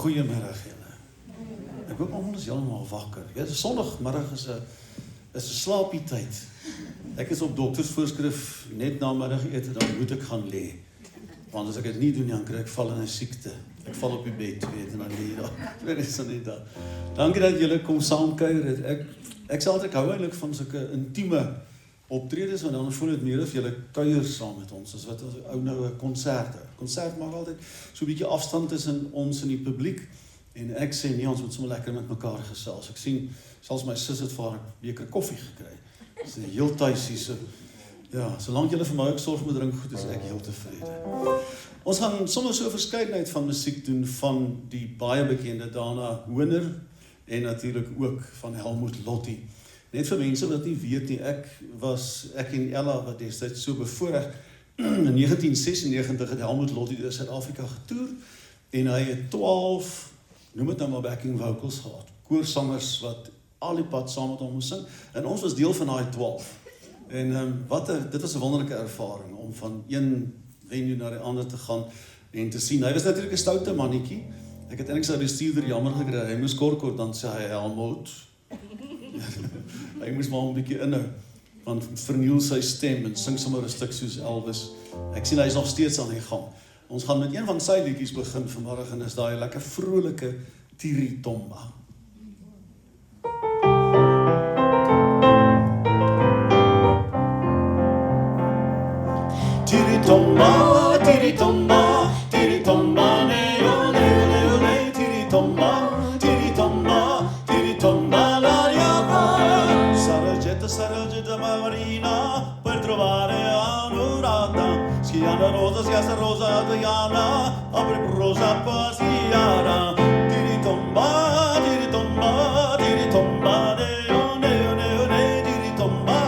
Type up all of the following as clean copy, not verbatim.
Goeiemiddag julle. Ek hoop almal is heeltemal wakker. Ja, Sondagmiddag is 'n slaapie tyd. Ek is op doktersvoorskrif net na middagete, dan moet ek gaan lê. Want as ek dit nie doen, dan kry ek val in 'n siekte. Ek val op die bed, weet en dan lê jy daar. Dit is nie daar. Dankie dat julle kom saamkuier. Ek sal altyd hou eintlik van sulke intieme optredes, want dan voel dit meer of julle kuier saam met ons, as wat ons ou nou 'n konserte. Konsert maak altyd so 'n bietjie afstand tussen ons en die publiek, en ek sê nee, ons moet sommer lekker met mekaar gesels. Ek sien, selfs my sis het vir haar 'n beker koffie gekry. Dis heel tuis hier so. Ja, solank julle vir my ook sorg moet drink goed, is ek heel tevrede. Ons gaan sommer so 'n verskeidenheid van musiek doen, van die baie bekende Dana Honer, en natuurlik ook van Helmut Lotti. Net vir mense wat nie weet nie, ek en Ella wat destyds so bevoorreg, in 1996 het Helmut Lotti deur Suid-Afrika getoer, en hy het 12, noem het nou maar backing vocals gehad, koorsangers wat al die pad saam met hom moes sing, en ons was deel van daai 12. En dit was 'n wonderlike ervaring, om van een venue na die ander te gaan, en te sien, hy was natuurlik 'n stoute mannetjie, ek het eintlik sy bestuurder jammer gekry, hy moes kort, dan sê hy, Helmut, hy moes maar 'n bietjie inhou, want vernieuw sy stem en sing sommer 'n stuk soos Elvis. Ek sien hy is nog steeds aan die gang. Ons gaan met een van sy liedjies begin vanmiddag, en is daai lekker vrolike Tiritomba. Tiritomba, Tiritomba, Tiritomba, ne ole, ole, Tiritomba, Tiritomba, Tiritomba, la diava. Saragetta marina, per trovare anurata. Schiana rosa, Diana, apre rosa pasiana. Tiritomba, Tiritomba, Tiritomba, ne ole, Tiritomba,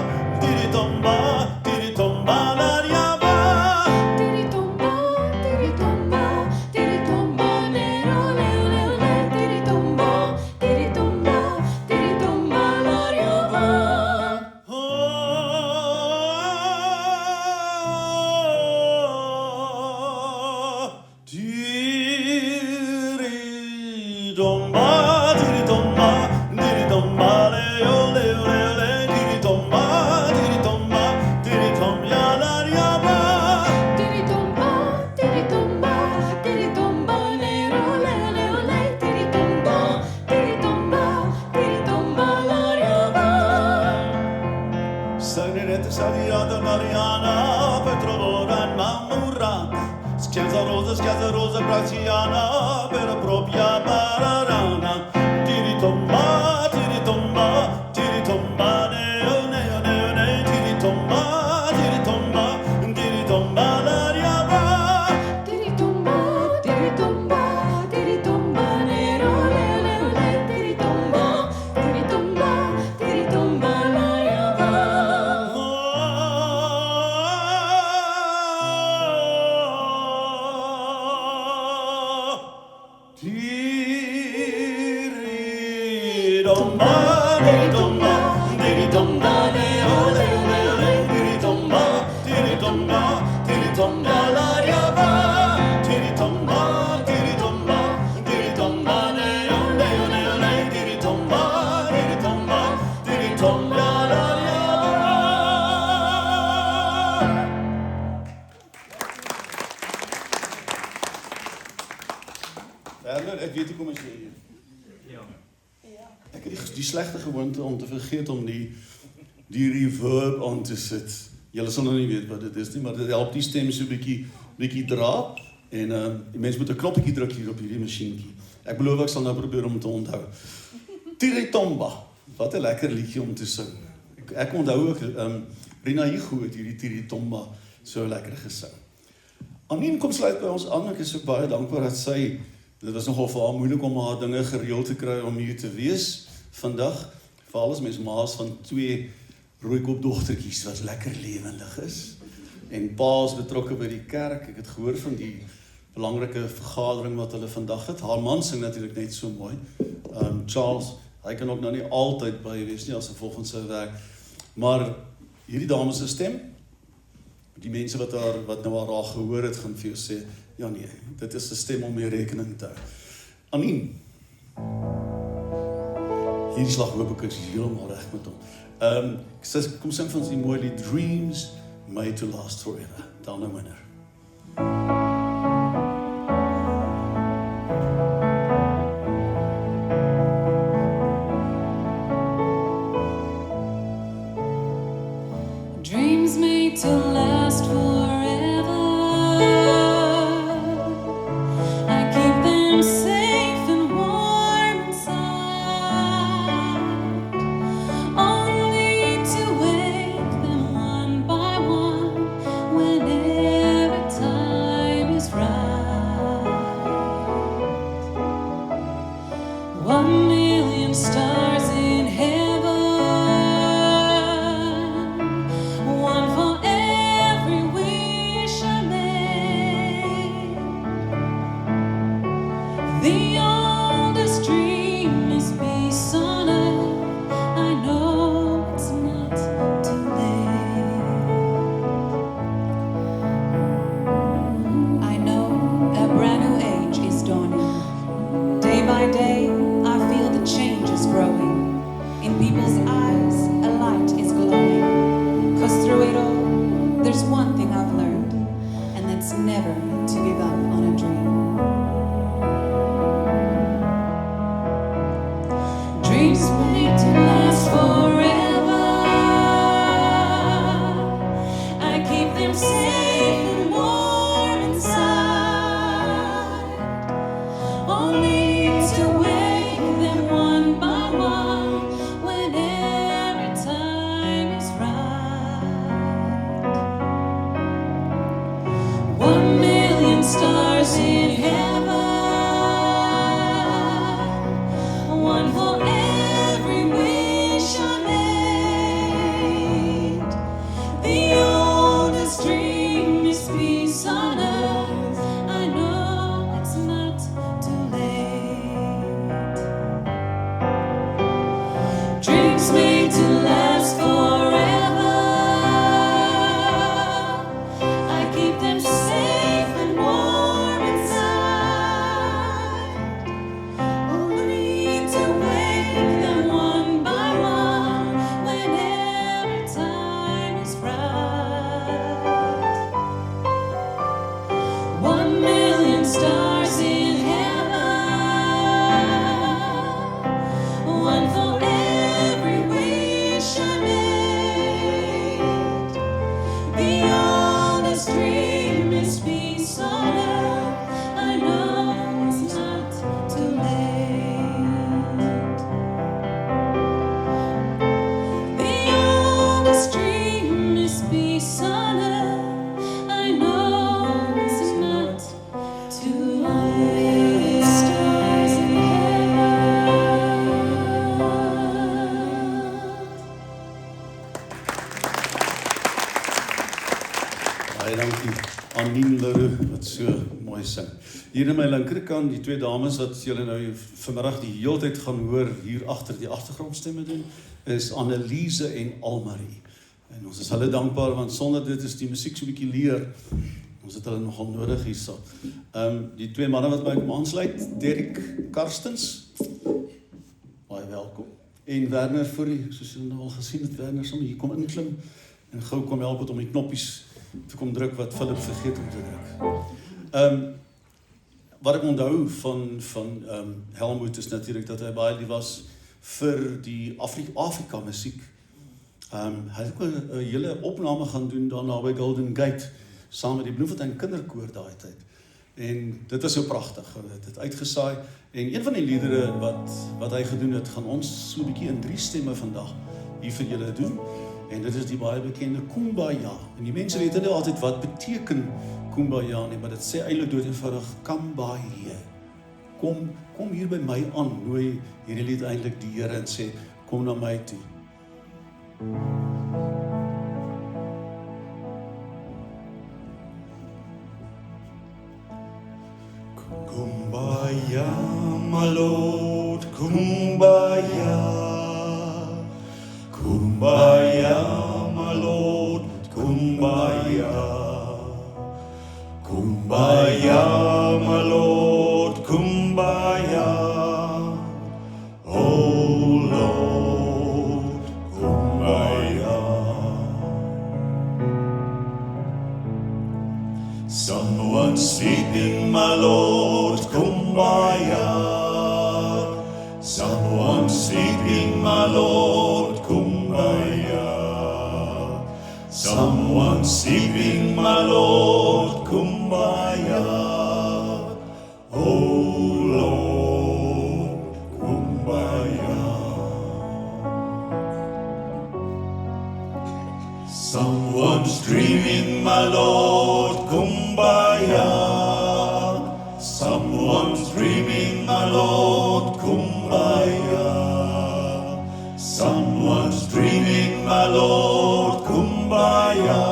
Tiritomba, Tiritomba, la diava. Mariana, Petrovora, Namurata, Schiazza rosa, Bracciana, per propria pararana. Tiritomba, Tiritomba, Tiritomba, ne, Tiritomba, Tiritomba, Tiritomba, la diava. Tiritomba, Tiritomba, Tiritomba, ne, ole, Tiritomba, Tiritomba, Tiritomba, la diava. Tiritomba, Tiritomba, Tiritomba, ne ole, Tiritomba, Tiritomba, Tiritomba, la diava. Tiritomba, Tiritomba, Tiritomba, ne ole, Tiritomba, Tiritomba, Tiritomba, la diava. Werner, ek weet hoe kom as jy hier. Ek het die slegte gewoonte om te vergeet om die reverb aan te sit. Julle sal nou nie weet wat dit is nie, maar dit help die stem so bietjie dra, en die mens moet 'n knoppie druk hier op hierdie masjienkie. Ek beloof ek sal nou probeer om te onthou. Tiritomba, wat 'n lekker liedjie om te sing. Ek onthou ook, Rina Higo het hierdie Tiritomba so lekker gesing. Anien kom sluit by ons aan, ek is ook baie dankbaar dat sy, dit was nogal vir haar moeilik om haar dinge gereël te kry om hier te wees vandag, veral as mens maas van 2 rooikopdogtertjies wat lekker lewendig is, en pa is betrokke by die kerk. Ek het gehoor van die belangrike vergadering wat hulle vandag het. Haar man sing natuurlik net so mooi, Charles, hy kan ook nou nie altyd by wees nie as gevolg van sy werk, maar hierdie dame se stem, die mense wat nou haar gehoor het, gaan vir jou sê, ja nee, dit is 'n stem om mee rekening te hou. Anien. Hierdie slag hoop ek is heeltemal reg met hom. Kom sing vir ons die mooi lied Dreams Made to Last Forever. Dan nou minder. Dreams made to last forever. I keep them safe and warm inside, only to wake them one by one whenever time is right. 1,000,000 stars in heaven, one for every wish I made. The oldest dream is peace on earth. I know it's not too late. I know a brand new age is dawning. Day by day, I feel the change is growing. In people's eyes, a light is glowing. 'Cause through it all, there's one thing I've learned, and that's never to give up on a dream. Dreams made to last forever. I keep them safe and warm inside, only to wake them one by one whenever time is right. 1,000,000 stars in heaven, one for every wish I made. The oldest dream is peace on earth. I know it's not too late. Dreams made to last forever. I keep them safe and warm inside, only to wake them one by one whenever time is right. 1,000,000 stars in heaven, one for every wish I made. The oldest dream is peace on earth. I know it's not too late. The oldest dream is peace on earth. I know it's not too late. Stars in Baie dankie Anien Leroux wat so mooi sing. Hier in my linkerkant, die twee dames wat julle nou vanmiddag die heeltyd gaan hoor hier agter die agtergrondstemme doen, is Anneliese en Almarie. En ons is hulle dankbaar want sonder dit is die musiek so 'n bietjie leer. Ons het hulle nogal nodig hierso. Die twee manne wat by kom aansluit, Derek Karstens. Baie welkom. En Werner Fourie, soos julle nou al gesien het, Werner sommer hier kom inklim en gou kom help het om die knoppies te kom druk wat Philip vergeet om te druk. Wat ek onthou van Helmut is natuurlik dat hy baie lief was vir die Afrika musiek. Hy het ook 'n hele opname gaan doen daarna by Golden Gate saam met die Bloemfontein kinderkoor daai tyd. En dit was so pragtig. Dit het uitgesaai en een van die liedere wat hy gedoen het, gaan ons so 'n bietjie in 3 stemme vandag hier vir julle doen. En dit is die baie bekende Kumbaya. En die mense weet nie altyd wat beteken Kumbaya nie, maar dit sê eintlik dood eenvoudig come by here. Kom hier by my aan. Nooi hierdie lied eintlik die Here en sê kom na my toe. Kumbaya, my Lord, Kumbaya. Kumbaya, my Lord, Kumbaya. Kumbaya, my Lord, Kumbaya. Someone singing, my Lord, Kumbaya. Oh Lord, Kumbaya. Someone's dreaming, my Lord, Kumbaya. Someone's dreaming, my Lord, Kumbaya. Someone's dreaming, my Lord, Kumbaya.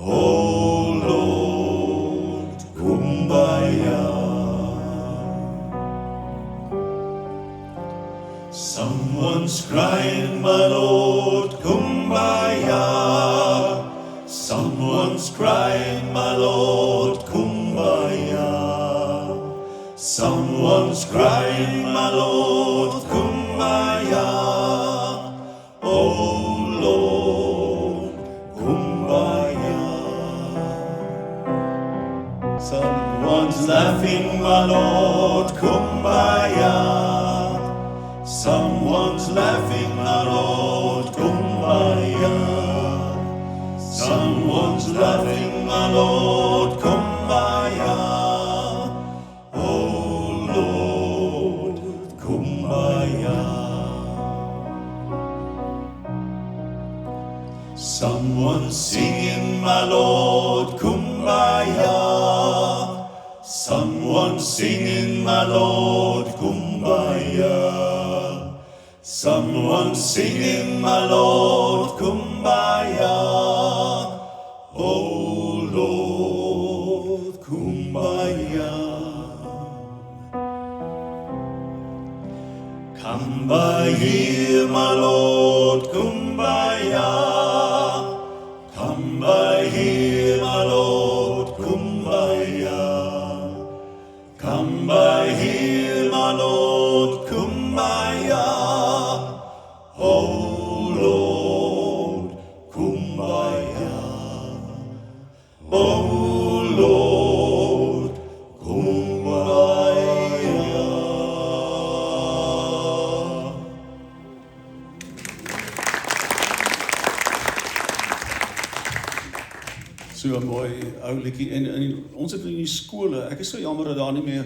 Oh Lord, Kumbaya. Someone's crying, my Lord, Kumbaya. Someone's crying, my Lord, Kumbaya. Someone's crying, my Lord, Kumbaya. Oh Lord, Kumbaya. Someone's laughing, my Lord, Kumbaya. Someone's laughing, my Lord, Kumbaya. Someone's laughing, my Lord, Kumbaya. Oh Lord, Kumbaya. Someone's singing, my Lord, Kumbaya. Someone's singing, my Lord, Kumbaya. Someone's singing, my Lord, Kumbaya. Oh Lord, Kumbaya. Come by here, my Lord, Kumbaya. Come by here, my Lord, Kumbaya. Come by here, my Lord, Kumbaya. Oh Lord, Kumbaya. Oh Lord, Kumbaya. So 'n mooi ou liedjie en ons het in die skole, ek is so jammer dat daar nie meer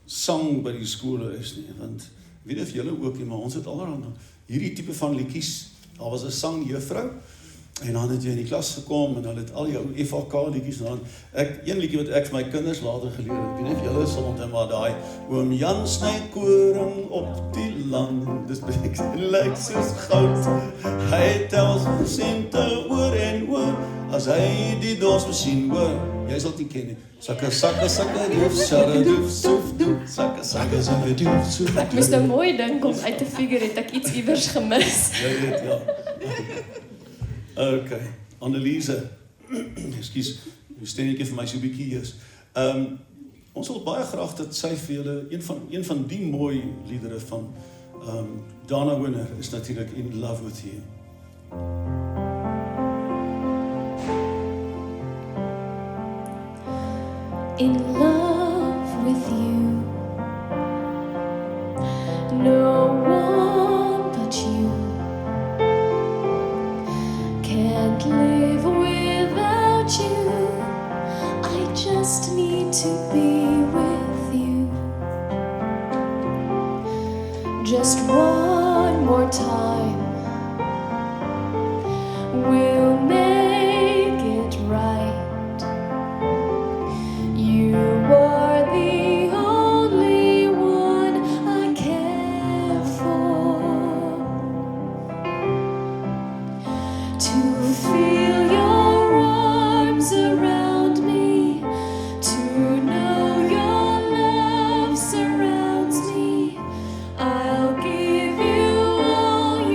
sang by die skole is nie, want ek weet nie of julle ook nie, maar ons het allerhande hierdie tipe van liedjies. Daar was 'n sangjuffrou en dan het jy in die klas gekom en dan het al jou FHK liedjies en dan een liedjie wat ek vir my kinders later geleer het. Ek weet nie of julle sal onthou maar daai oom Jan sny koring op die land. Dis breek lyk soos goud. Hy tel sente oor en oor as hy die dorsmasjien hoor. Jy sal dit ken nie. Sakke sakke sakke doef sarre doef soef doef sakke sakke sakke doef soef. Ek moes nou mooi dink om uit te figure het ek iets iewers gemis. Jy weet ja. Okay, Anneliese. Ekskuus, die stemmetjie vir my so 'n bietjie eers. Ons wil baie graag dat sy vir julle een van die mooi liedere van Dana Winner is natuurlik In Love With You. In love with you, no one but you. Can't live without you. I just need to be with you. Just one more time, we'll make it right. You are the only one I care for. To feel your arms around me, to know your love surrounds me. I'll give you all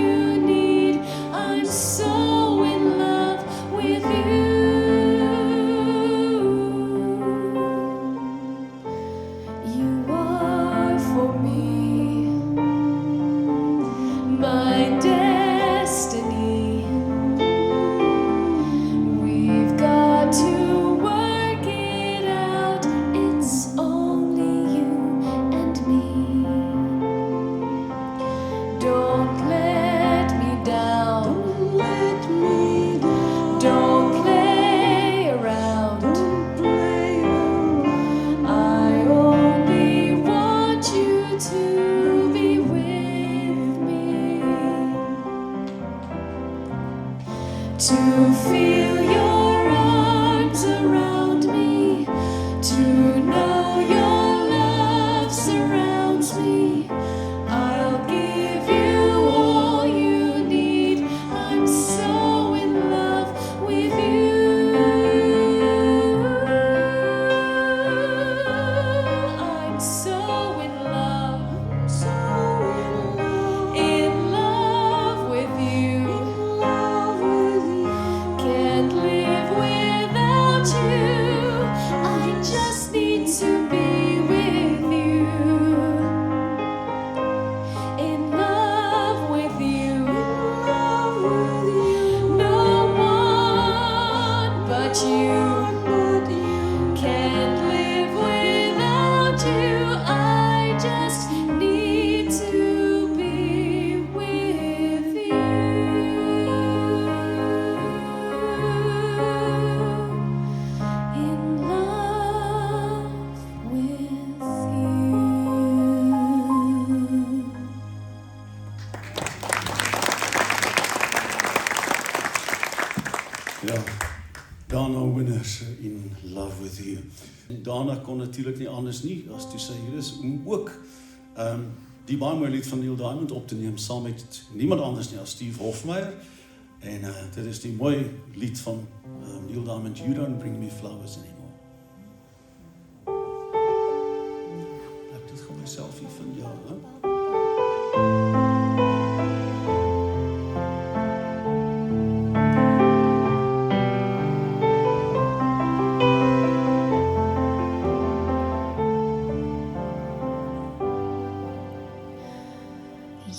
En daarna kon natuurlik nie anders nie as toe sy hier is om ook die baie mooi lied van Neil Diamond op te neem saam met niemand anders nie as Steve Hofmeyr. En dit is die mooi lied van Neil Diamond, You Don't Bring Me Flowers Anymore. Ek dit gaan myself hier van jou, hè?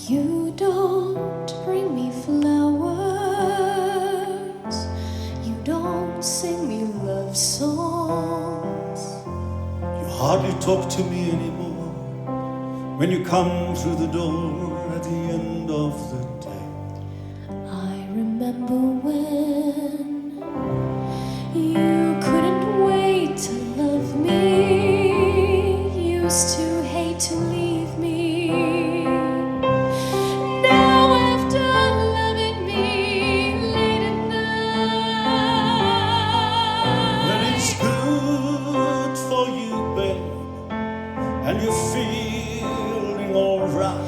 You don't bring me flowers, you don't sing me love songs. You hardly talk to me anymore when you come through the door at the end of the day. I remember when you couldn't wait to love me, used to hate to leave me. Now after loving me late at Well, night, it's good for you, babe, and you're feeling alright.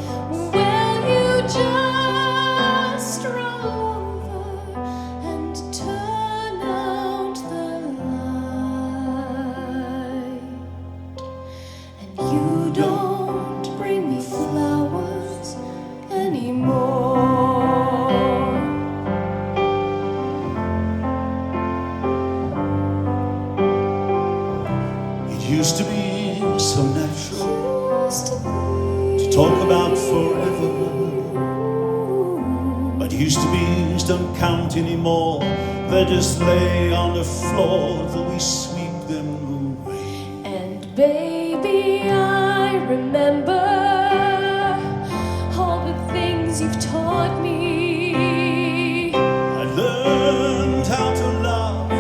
well, you just roll over and turn out the light. And you don't bring me flowers anymore. It used to be so natural Used to to be talk about forever, but used to be's don't count anymore. They just lay on the floor till we sweep them away. And baby, I remember all the things you've taught me. I learned how to laugh,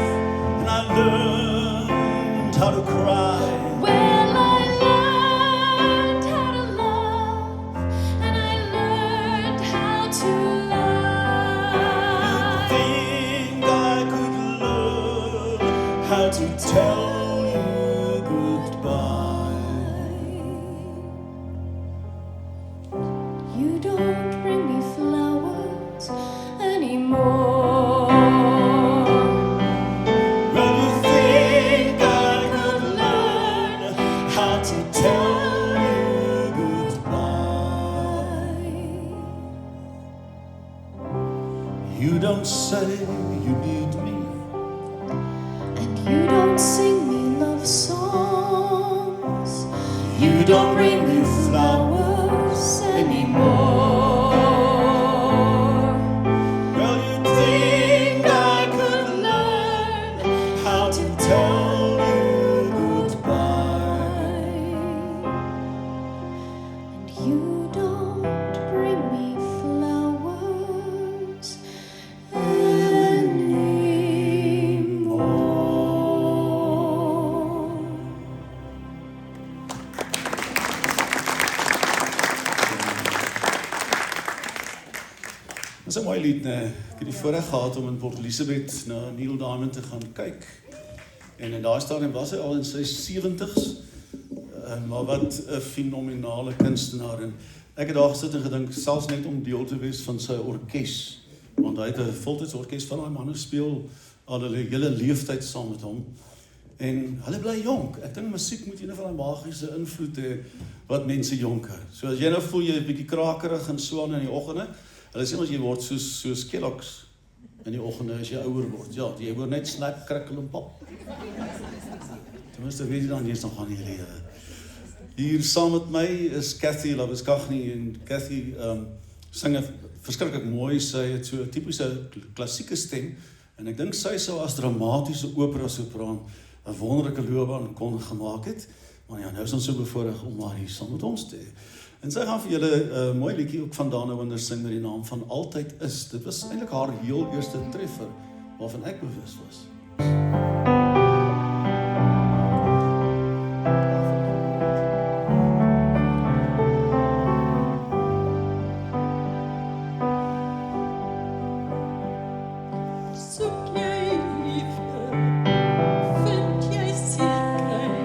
and I learned how to cry. Well, I learned how to love, and I learned how to lie. Think I could learn how to tell you goodbye. You don't bring me flowers anymore. Well, you think I could learn how to tell you goodbye. You don't say you need me, And you don't sing me love songs. you don't bring me flowers. flowers anymore. Well, you think I could learn how to tell you goodbye. And you don't bring me flowers anymore. Dis 'n mooi lied, nee. Ek het die voorreg gehad om in Port Elizabeth na Neil Diamond te gaan kyk. En in daai stadium was hy al in sy 70's. Maar wat 'n fenominale kunstenaar, en ek het daar gesit en gedink selfs net om deel te wees van sy orkes, want hy het 'n voltydse orkes van daai manne speel al hulle hele leeftyd saam met hom. En hulle bly jonk. Ek dink musiek moet een van daai magiese invloed hê wat mense jonk hou. So as jy nou voel jy 'n bietjie krakerig en so aan in die oggende, hulle sê ons jy word soos Kellogg's in die oggende as jy ouer word. Ja, jy word net snap, krikkel en pop. Ten minste weet jy dan nie eens nog aan die lewe. Hier saam met my is Cathy Labuschagne, en Cathy sing verskriklik mooi. Sy het so 'n tipiese klassieke stem, en ek dink sy sou as dramatiese opera sopraan 'n wonderlike loopbaan kon gemaak het. Maar ja, nou is ons so bevoorreg om haar hier saam met ons te hê. En sy gaan vir julle 'n mooi liedjie ook van Dana Winders sing met die naam van Altyd Is. Dit was eintlik haar heel eerste treffer waarvan ek bewus was. Soek jy liefde, vind jy sekerheid.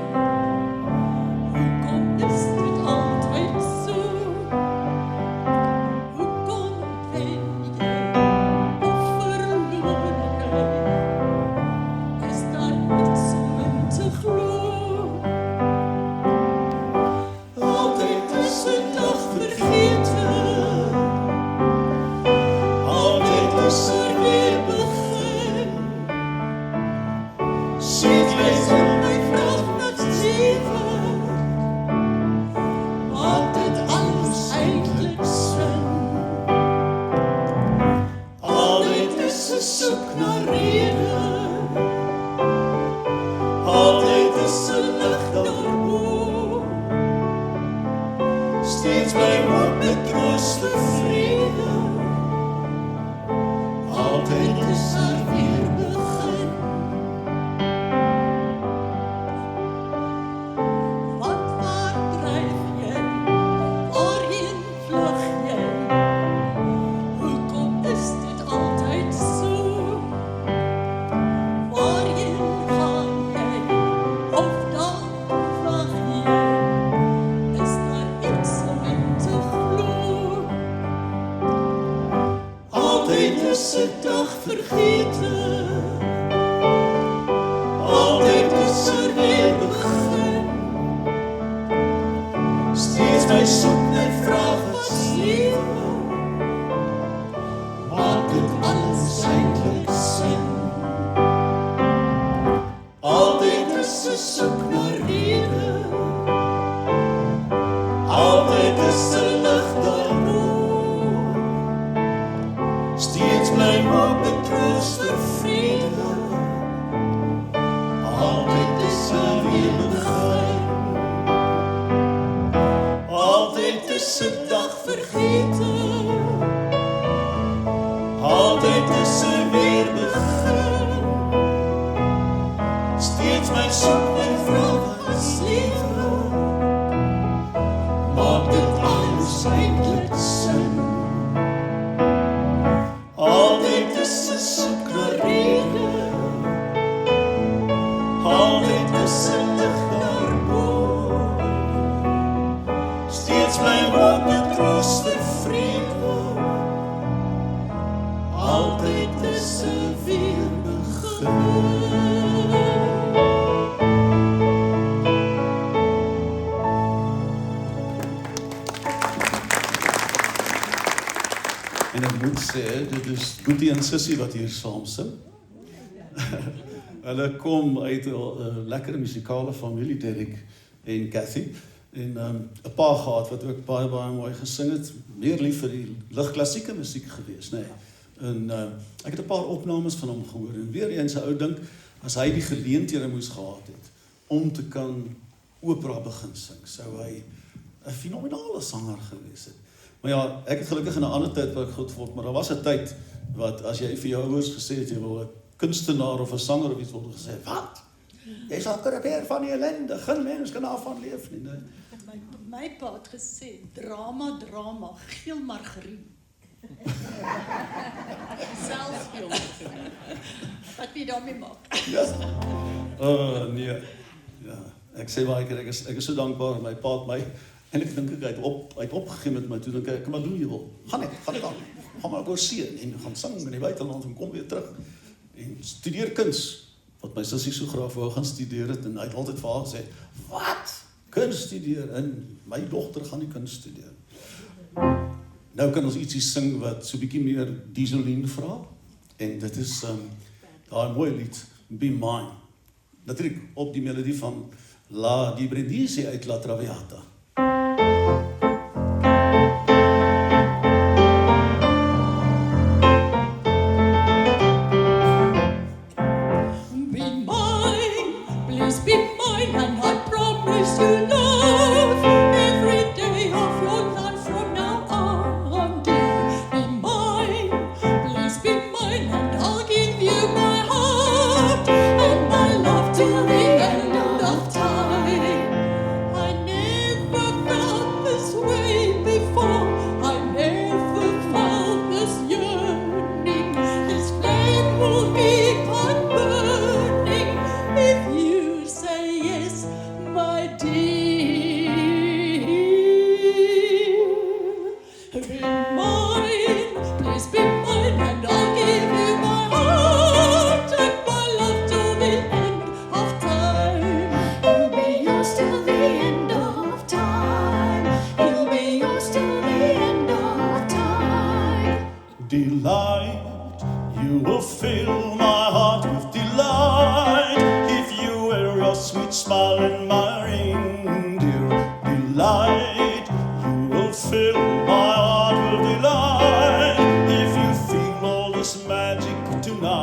soek na rede. Altyd is 'n lig daarbo. Steeds my hoop met troos vir vrede. Altyd is weer begin. Wat waar dryf jy? Waarheen vlug jy? Hoekom is dit altyd so? Waarheen gaan jy? Of dan wag jy? Is daar iets om te glo? Altyd is 'n dag vergete. Altyd is weer begin. Steeds my soek, my vraag wat lewe. Maak dit alles eintlik sin. Altyd is 'n soek na rede. Altyd is 'n lig daarbo. Steeds bly hoop en troos vir vrede. Altyd is weer begin. Altyd is 'n dag vergete. Altyd is weer begin. Steeds my soek en vraag wat lewe. Maak dit alles eintlik sin. Altyd is 'n soek na rede. Altyd is 'n lig daarbo. Steeds bly hoop en troos vir vrede. Altyd is weer begin. En ek moet sê, dit is Boetie en Sissie wat hier saam sing. Hulle kom uit 'n lekker musikale familie, Derek en Cathy. En 'n pa gehad wat ook baie mooi gesing het. Meer lief vir die ligklassieke musiek gewees, nê. En ek het 'n paar opnames van hom gehoor. En weer eens 'n ou dink, as hy die geleenthede moes gehad het om te kan opera begin sing, sou hy 'n fenominale sanger gewees het. Maar ja, ek het gelukkig in 'n ander tyd waar ek groot geword, maar daar was 'n tyd wat as jy vir jou ouers gesê het jy wil 'n kunstenaar of 'n sanger of iets word gesê, wat? Jy sal krepeer van die ellende, geen mens kan daarvan leef nie, nee. My pa het gesê, drama, geel margarien. Self speel. Wat wil jy daarmee maak? Ja. Nee. Ja, ek sê baie keer, ek is so dankbaar, my pa het my, en ek dink hy het opgegee met my, toe dink ek, wat doen jy wil? Gaan ek aan, gaan maar oor see, en gaan sing in die buiteland, en kom weer terug, en studeer kuns, wat my sussie so graag wou gaan studeer het, en hy het altyd vir haar gesê, wat? Kuns studeer, en my dogter gaan nie kuns studeer. Nou kan ons ietsie sing wat so bietjie meer Dieselien vra, en dit is daai mooi lied, Be Mine. Natuurlik op die melodie van La Di Brindisi uit La Traviata. Be mine, please be mine, and I promise you love every day of your life from now on. Dear, be mine, please be mine, and I'll give you my heart and my love till the end of time. I never felt this way before. I never felt this yearning. This flame will keep on burning if you say yes, my dear. Be mine, please be mine, and I'll give you my heart and my love till the end of time. You'll be yours till the end of time. You'll be yours till the end of time. Delight, you will fill my heart with delight if you wear your sweet smile in my ring, dear. Delight, you will fill my heart with delight if you feel all this magic tonight.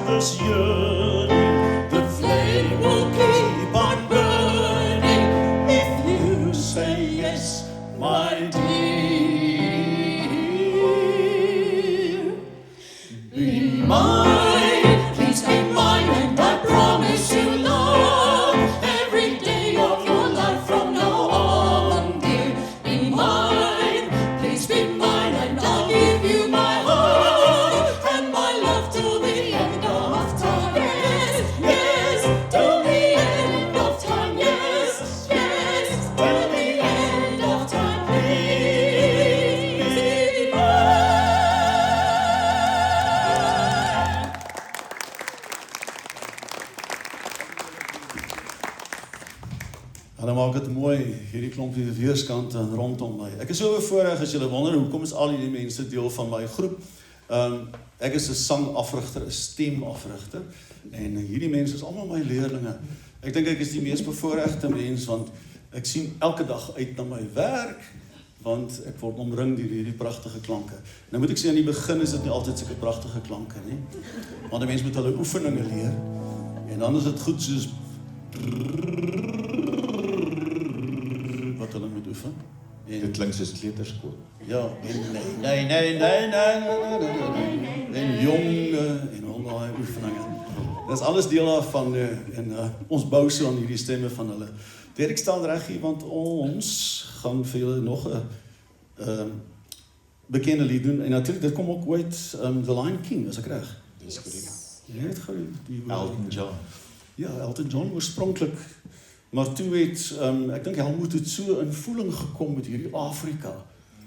this yearning, the flame will keep on burning if you say yes, my dear. Be mine, please be mine, and I promise you love every day of your life from now on, dear. Be mine, please be mine, and I'll give you my heart and my love till the end of time. Yes, yes, till the end of time. Yes, yes, till the end of time. Please be mine. En dan maak dit mooi, hierdie klompie weerskante en rondom my. Ek is so bevoorreg as julle wonder, hoekom is al hierdie mense deel van my groep? Ek is 'n sangafrigter, 'n stemafrigter, en hierdie mense is almal my leerlinge. Ek dink ek is die mees bevoorregte mens, want ek sien elke dag uit na my werk, want ek word omring deur hierdie pragtige klanke. Nou moet ek sê, aan die begin is dit nie altyd sulke pragtige klanke nie, want 'n mens moet hulle oefeninge leer, en dan is dit goed soos wat hulle moet oefen. Dit klink soos kleuterskool. Ja, en nee, en jonge, en al daai oefeninge. Dit is alles deel daarvan, en ons bou so aan hierdie stemme van hulle. Derek staan reg hier, want ons gaan vir julle nog 'n bekende lied doen, en natuurlik, dit kom ook ooit, The Lion King, as ek reg. Dis korrek. Jy het gou die Elton John. Ja, Elton John oorspronklik, maar toe het, ek dink Helmut het so in voeling gekom met hierdie Afrika,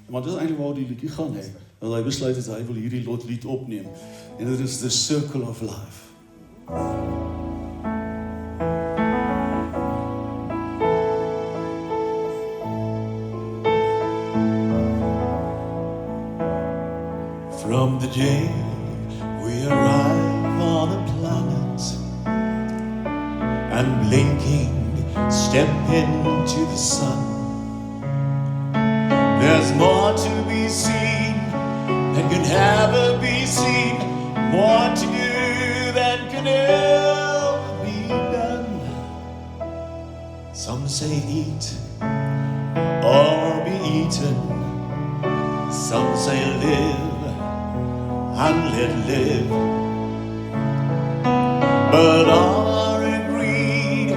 maar dit is eintlik waar die liedjie gaan, hè, dat hy besluit het, hy wil hierdie lied opneem, en dit is The Circle of Life. From the day we arrive on a planet and blinking step into the sun, there's more to be seen than can ever be seen, more to do than can ever be done. Some say eat or be eaten, some say live and let live, but all are agreed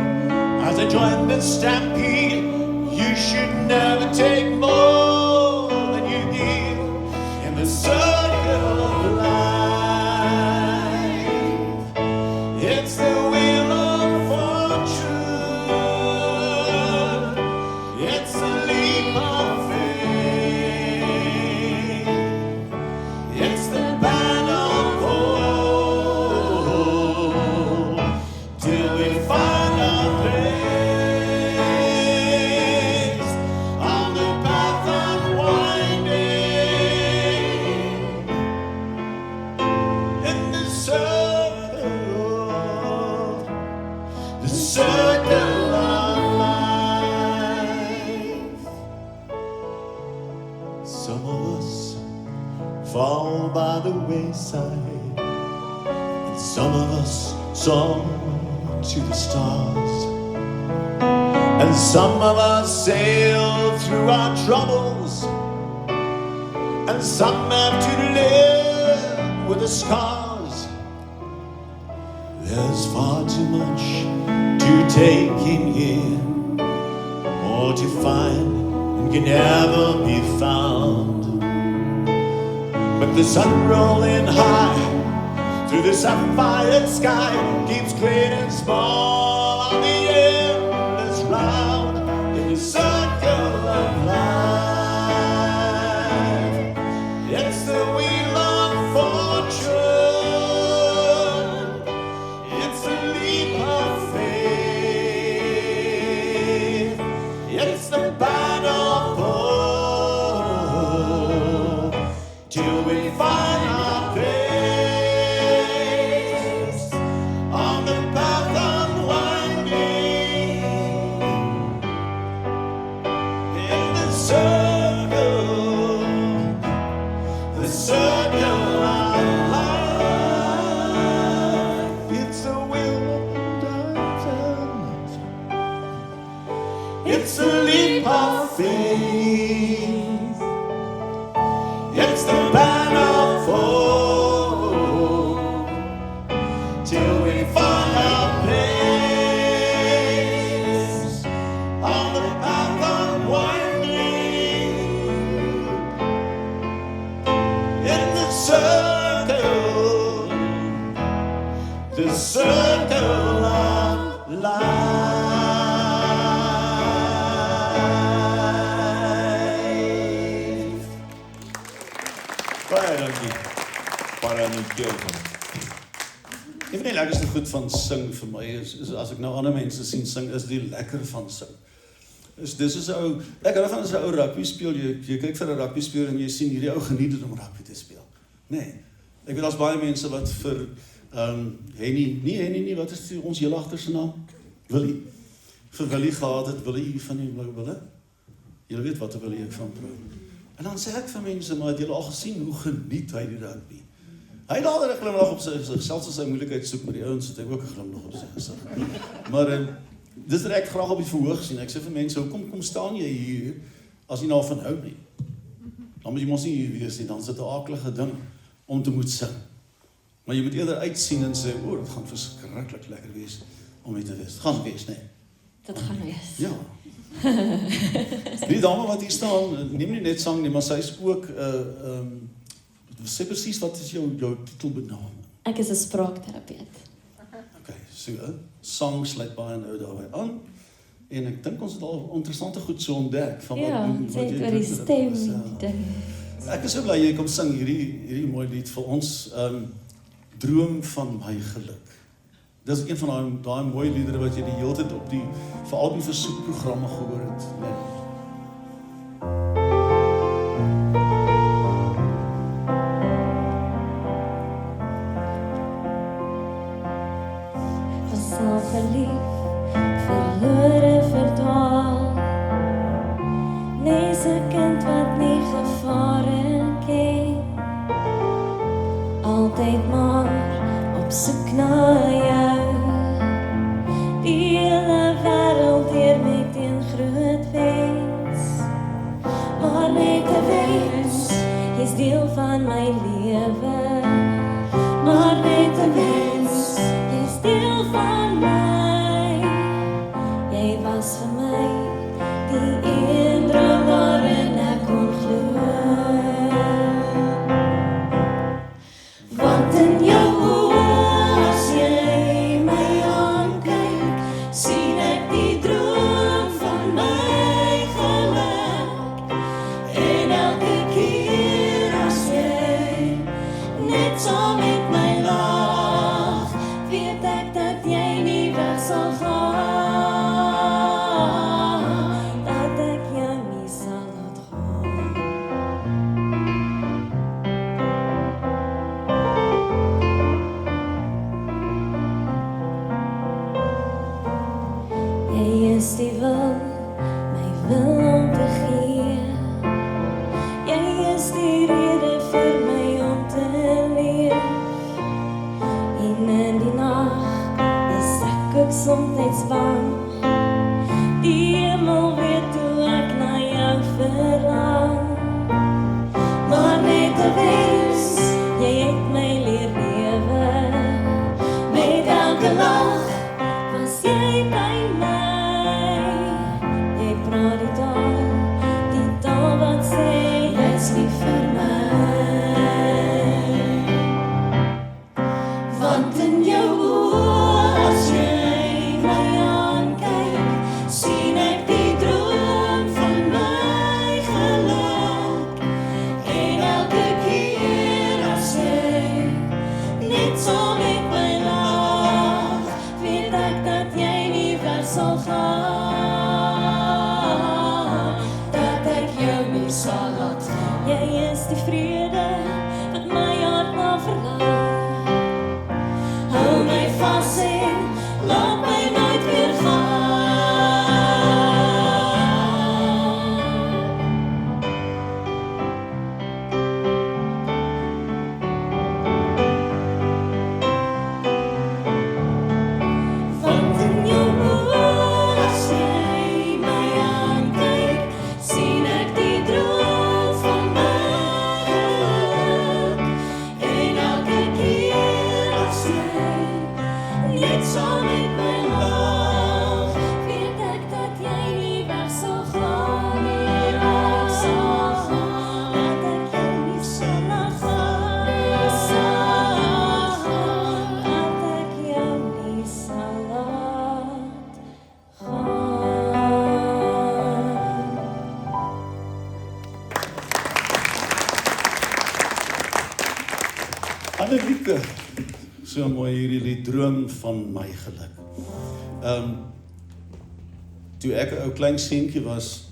as they join the stampede, you should never take more than you give in the circle of life. It's the wheel of fortune, it's the leap of faith, it's the band of hope till we find our place on the path unwinding in the circle of life. Some of us fall by the wayside, and some of us soar to the stars, and some of us sail through our troubles, and some have to live with the scars. There's far too much to take in here, more to find than can ever be found. But the sun rolling high through the sapphire sky keeps great and small on the endless round in the circle of life. It's the wheel of fortune, it's the leap of faith, it's the band of hope till we find our place on the path unwinding faith. It's the banner fall till we find our place on the path unwinding in the circle of life. Baie dankie. Paranikeer. Een van die lekkerste goed van sing vir my is as ek nou ander mense sien sing, is die lekker van sing. Dis is 'n ou, ek hou van as 'n ou rugby speel, jy kyk vir 'n rugby speler en jy sien hierdie ou geniet dit om rugby te speel. Nee, ek weet daar's baie mense wat vir Henny, wat is ons heel agter se naam? Willie. Vir Willie gehad het, Willie van die blou bulle. Julle weet wat Willie ek van praat. En dan sê ek vir mense, maar het julle al gesien hoe geniet hy die rugby? Hy het altyd 'n glimlag op sy gesig, selfs as hy moeilikheid soek met die ouens, het hy ook 'n glimlag op sy gesig. Maar dis wat ek graag op die verhoog sien. Ek sê vir mense, hoekom staan jy hier as jy nou van hou nie? Dan moet jy mos nie hier wees nie, dan is dit 'n aaklige ding om te moet sing. Maar jy moet eerder uitsien en sê, dit gaan verskriklik lekker wees om hier te wees. Het gaan wees, nee. Dit gaan wees. Ja. Die dame wat hier staan, neem nie net sang nie, maar sy is ook, sê presies wat is jou titelbenaming? Ek is 'n spraakterapeut. Okay, so sang sluit baie nou daarbij aan. En ek dink ons het al interessante goed so ontdek van Ja, wat sê jy het oor die doen, stem dit is, ding. Ek is so bly jy kom sing hierdie mooi lied vir ons, Droom van my geluk. Dis een van daai mooi liedere wat jy die hele tyd veral op die versoekprogramme gehoor het. Nee. Was verlief, verlore, verdwaal. Nes 'n kind wat nie gevare ken. Altyd maar op soek na jou. Die hele wêreld deur my teen groot wens. Maar net 'n wens, jy's deel van my lewe. Maar net 'n wens, jy's deel van my. Jy was vir my die een droom waarin ek kon glo. Want in jou oë, as jy my aankyk, sien ek die droom van my geluk. En elke keer as jy net saam met my lag, weet ek dat jy nie weg sal gaan, dat ek jou nie sal laat gaan. Jy is die wil, my wil om te gee. Jy is die rede vir my om te leef. En in die nag is ek ook soms bang. Die hemel weet hoe ek na jou verlang. Maar net 'n wens, jy het my leer lewe. Met elke lag was jy by my. Jy praat die taal wat sê jy's lief vir my. Want in jou oë, as jy my aankyk, sien ek die droom van my geluk. En elke keer as jy net saam met my lag, net saam met my lag, weet ek dat jy nie weg sal gaan nie, weg sal gaan, dat ek jou nie sal laat gaan, dat ek jou nie sal laat gaan. Annelieke, so mooi hierdie lied, droom van my geluk. Toe ek 'n ou klein seentjie was,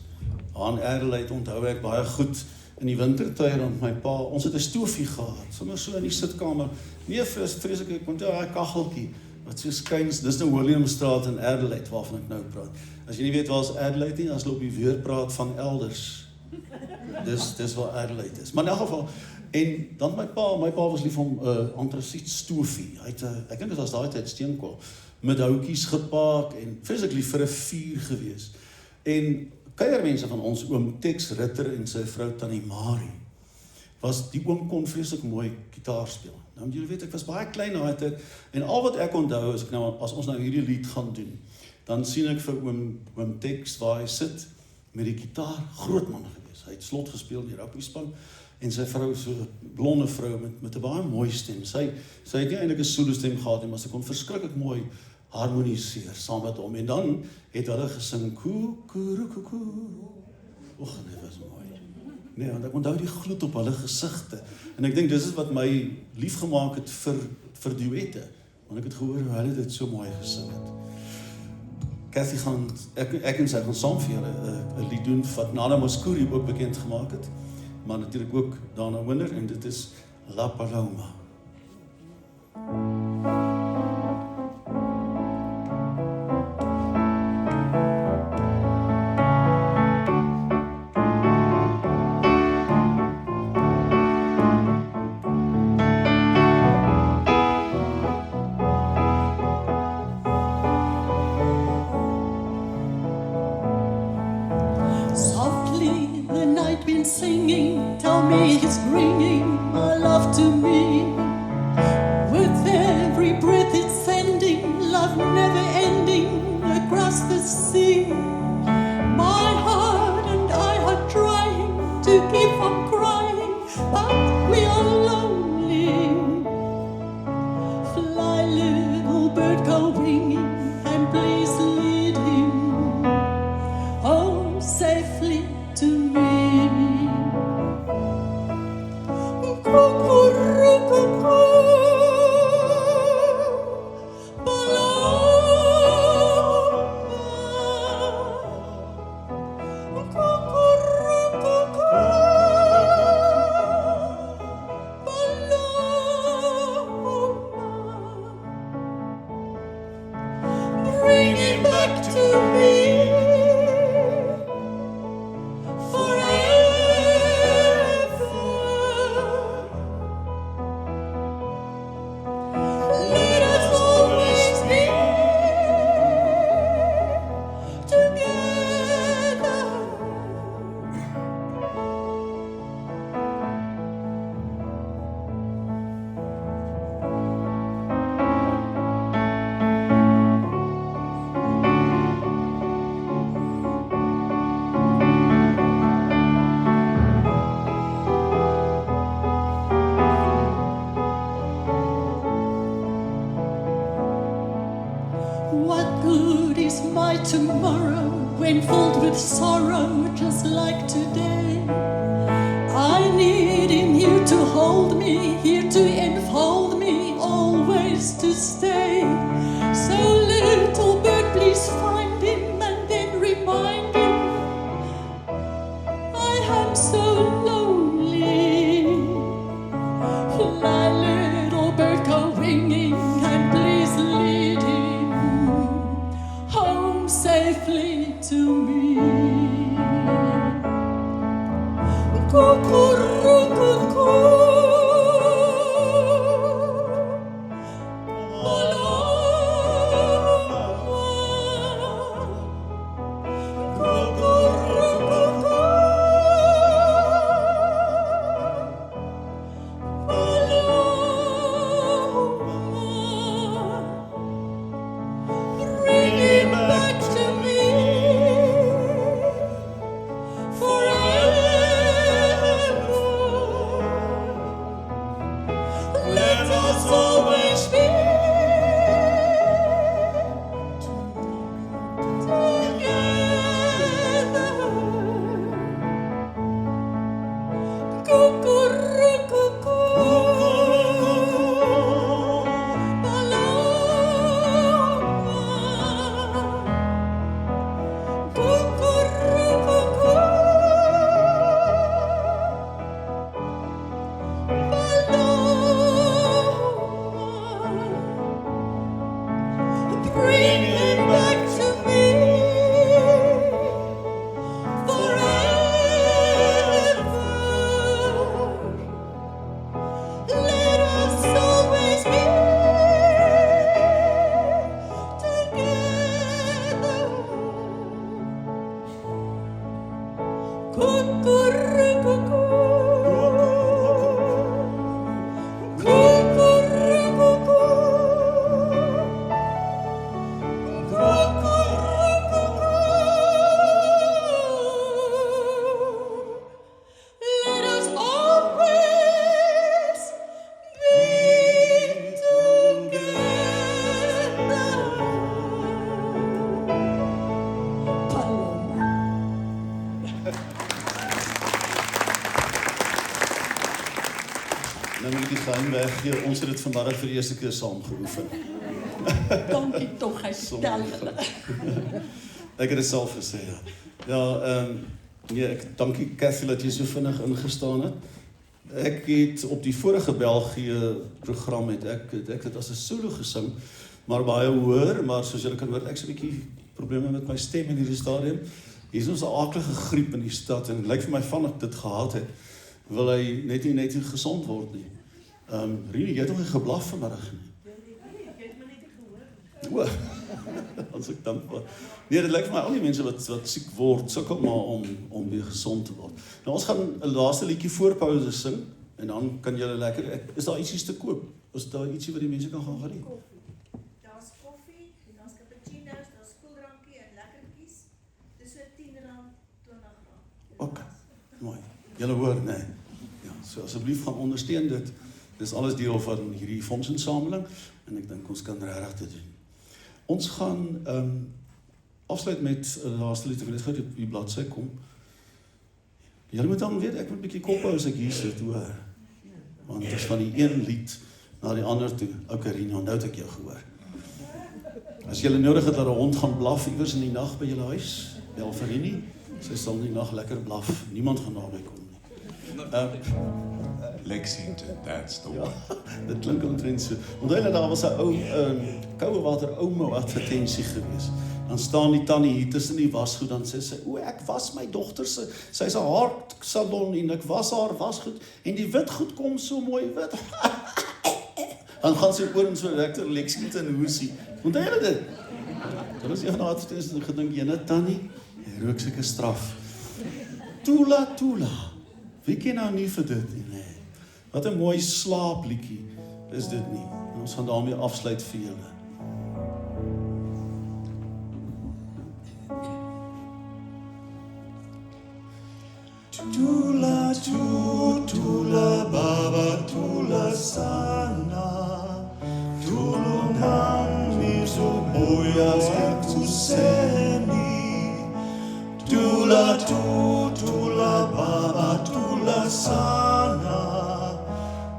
aan Adelaide onthou ek baie goed in die wintertyd rond my pa. Ons het 'n stoofie gehad, sommer so in die sitkamer. Nee, vreeslik, ek onthou daai kaggeltjie wat so skuins. Dis nou Williamstraat in Adelaide waarvan ek nou praat. As jy nie weet waar is Adelaide nie, as jy op die weer praat van elders. Dis waar Adelaide is. Maar in elk geval, en dan my pa was lief om 'n antrasiet stoofie. Hy het ek dink dit was daai tyd steenkool met houtjies gepak en vreeslik lief vir 'n vuur gewees. En kuiermense van ons, oom Tex Ritter en sy vrou Tannie Marie, die oom kon vreeslik mooi gitaar speel. Nou moet julle weet, ek was baie klein daai tyd en al wat ek onthou is as ons nou hierdie lied gaan doen, dan sien ek vir oom Tex waar hy sit met die gitaar, groot man gewees. Hy het slot gespeel in die rugby-span. En sy vrou, so 'n blonde vrou met 'n baie mooi stem. Sy het nie eintlik 'n solo stem gehad nie, maar sy kon verskriklik mooi harmoniseer saam met hom. En dan het hulle gesing koekoeroekoekoe. Och, dit was mooi. Nee, want ek onthou die gloed op hulle gesigte. En ek dink dis is wat my lief gemaak het vir duette. Want ek het gehoor hoe hulle dit so mooi gesing het. Cathy gaan, ek en sy gaan saam vir julle 'n lied doen wat Nana Mouskouri ook bekend gemaak het. Maar natuurlijk ook Dana Winner en dit is La Paloma. Softly the night wind singing, tell me he's bringing my love to me. With every breath it's sending, love never ending across the sea. My heart and I are trying to keep from crying, but we are lonely. Fly, little bird, go winging, and please lead him home safely to me. Kukurukuku, Paloma. Kukurukuku, Paloma. Bring it back to me. What good is my tomorrow when filled with sorrow just like today? I need him here to hold me, here to enfold me, always to stay. So little bird, please find him and then remind him I am so lonely. Fly, little bird, go winging and please lead him home safely to me. Kukurukuku, Paloma. man weggee. Ons het dit vanmiddag vir die eerste keer saam geoefen. Dankie tog, hy vertel julle. Ek het dit self gesê, ja. Ja, nee, ek dankie Cathy dat jy so vinnig ingestaan het. Ek het op die vorige België program het ek dit as 'n solo gesing, maar baie hoër, maar soos julle kan hoor, ek het 'n bietjie probleme met my stem in hierdie stadium. Hier is ons 'n aaklige griep in die stad en het lyk vir my van ek dit gehad het, wil hy net nie gesond word nie. Rini, jy het nog nie geblaf vanmiddag nie. O, as ek dankbaar. Nee, dit lyk vir my al die mense wat siek word, sukkel maar om weer gesond te word. Nou ons gaan 'n laaste liedjie voor pouse sing en dan kan julle lekker, is daar ietsie te koop? Is daar ietsie wat die mense kan gaan geniet? Daar's koffie, daar's cappuccino's, daar's koeldrankie en lekkertjies. Dis so R10, R20. Okay, mooi. Julle hoor, nee. Ja, so asseblief gaan ondersteun dit. Dis alles deel van hierdie fondsinsameling en ek dink ons kan regtig dit doen. Ons gaan afsluit met 'n laaste lied, ek wil net gou op die bladsy kom. Julle moet dan weet, ek moet 'n bietjie kop hou as ek hier sit, hoor. Want dit is van die een lied na die ander toe. Okay, Rina, nou het ek jou gehoor. As julle nodig het dat 'n hond gaan blaf iewers in die nag by julle huis, bel vir Rini. Sy sal in die nag lekker blaf. Niemand gaan naby kom nie. Lexington, that's the one. Dit klink omtrent so. Onthou dat daar was 'n ou koue water ouma advertensie gewees. Dan staan die tannie hier tussen die wasgoed, dan sê sy, o, ek was my dogter se, sy's 'n haarsalon en ek was haar wasgoed en die wit goed kom so mooi wit. Dan gaan sy oor en so rekter Lexington hoesie. Onthou julle dit? Dit was een van die advertensies en ek gedink, jene tannie, jy rook seker straf. Tula, tula. Wie ken nou nie vir dit nie, nee. Wat 'n mooi slaapliedjie is dit nie. En ons gaan daarmee afsluit vir julle. Tula, tula, baba, tula sana. Tulungan miso boyas ekuseni. Tula, tula, baba, tula sana.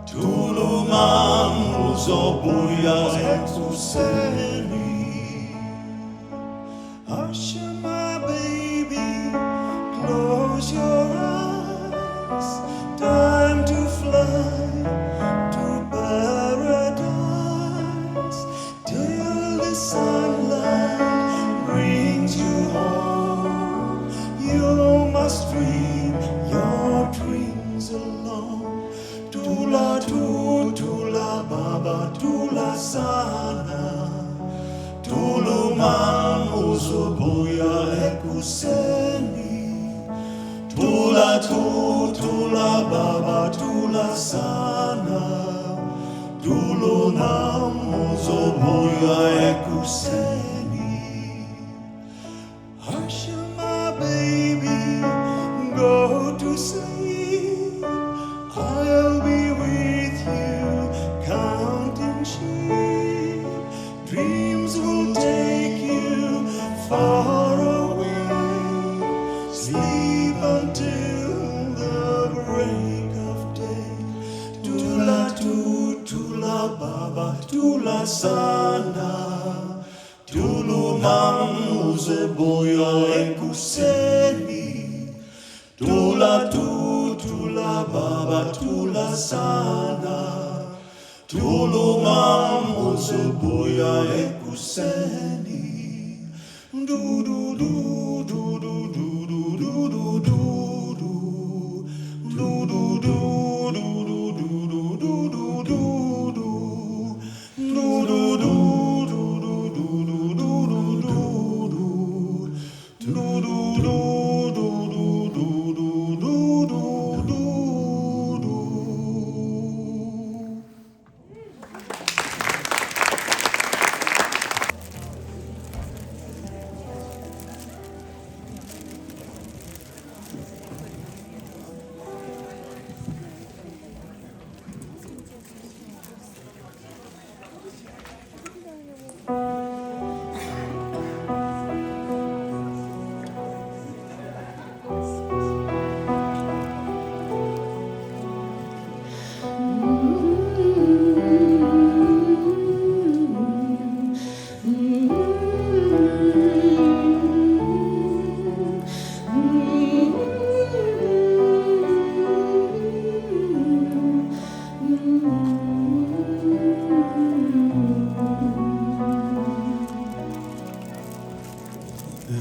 Tulungan miso boyas ekuseni. Hush, my baby, close your eyes. Time to fly to paradise till the sunlight brings you home. You must dream your dreams alone. Tula, tula, baba, tula sana. Tulungan usubuya ekuseni. Tula, tula, baba, tula sana. Tulungan usubuya ekuseni. Hush, my baby, go to sleep. I'll be with you, counting sheep. Dreams will take you far away. Sleep until the break of day. Tula, tula, baba, tula sana. Tulungan usubuya ekuseni. Tula, tula, baba, tula sana. Tulungan usubuya ekuseni. Du du du du du du du du du du du. Du du du du du du du du du du. Du du du du du du du du du du. Du du du du du du du du du.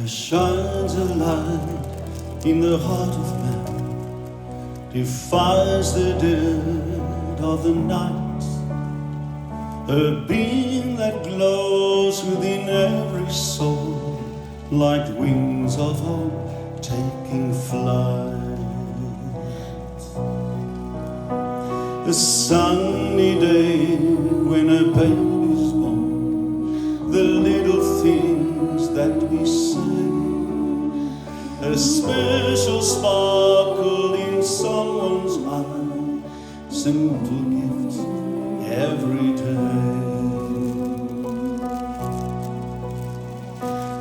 There shines a light in the heart of man, defies the dead of the night, a beam that glows within every soul, like wings of hope taking flight. A sunny day when a baby's born, the little things that we say, a special sparkle in someone's eye, simple gifts every day.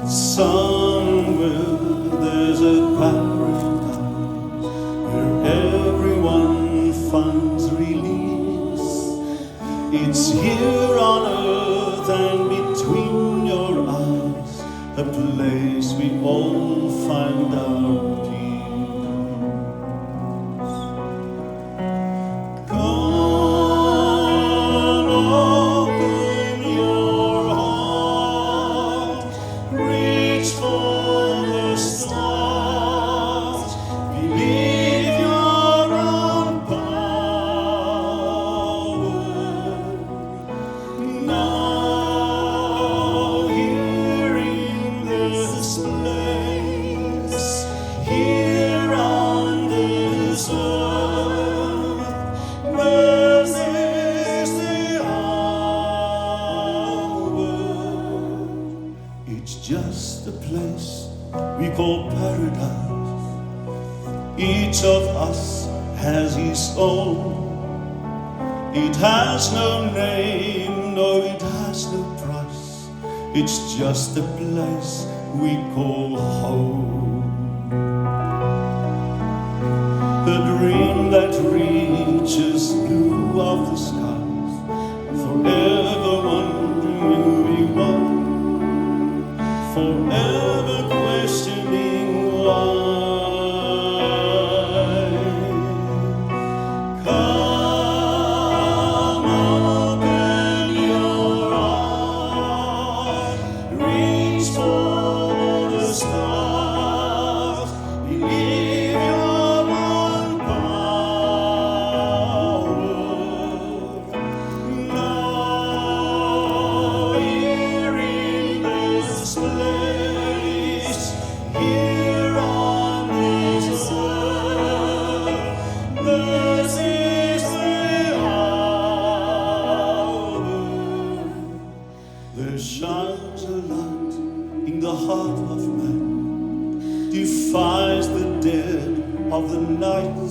Somewhere there's a paradise where everyone finds release. It's here on earth and between your eyes, a place we all find our peace. Come, open your heart, reach for the stars, believe your own power. Now here in this place, here on this earth, this is the hour. It's just a place we call paradise. Each of us has his own. It has no name, no, it has no price. It's just a place we call home. A dream that reaches blue of the skies, forever wondering who we are, forever questioning why. Come, open your heart, reach for the stars, believe your own power. Now here in this place, here on this earth, this is the hour. There shines a light in the heart of man, defies the dead of the night,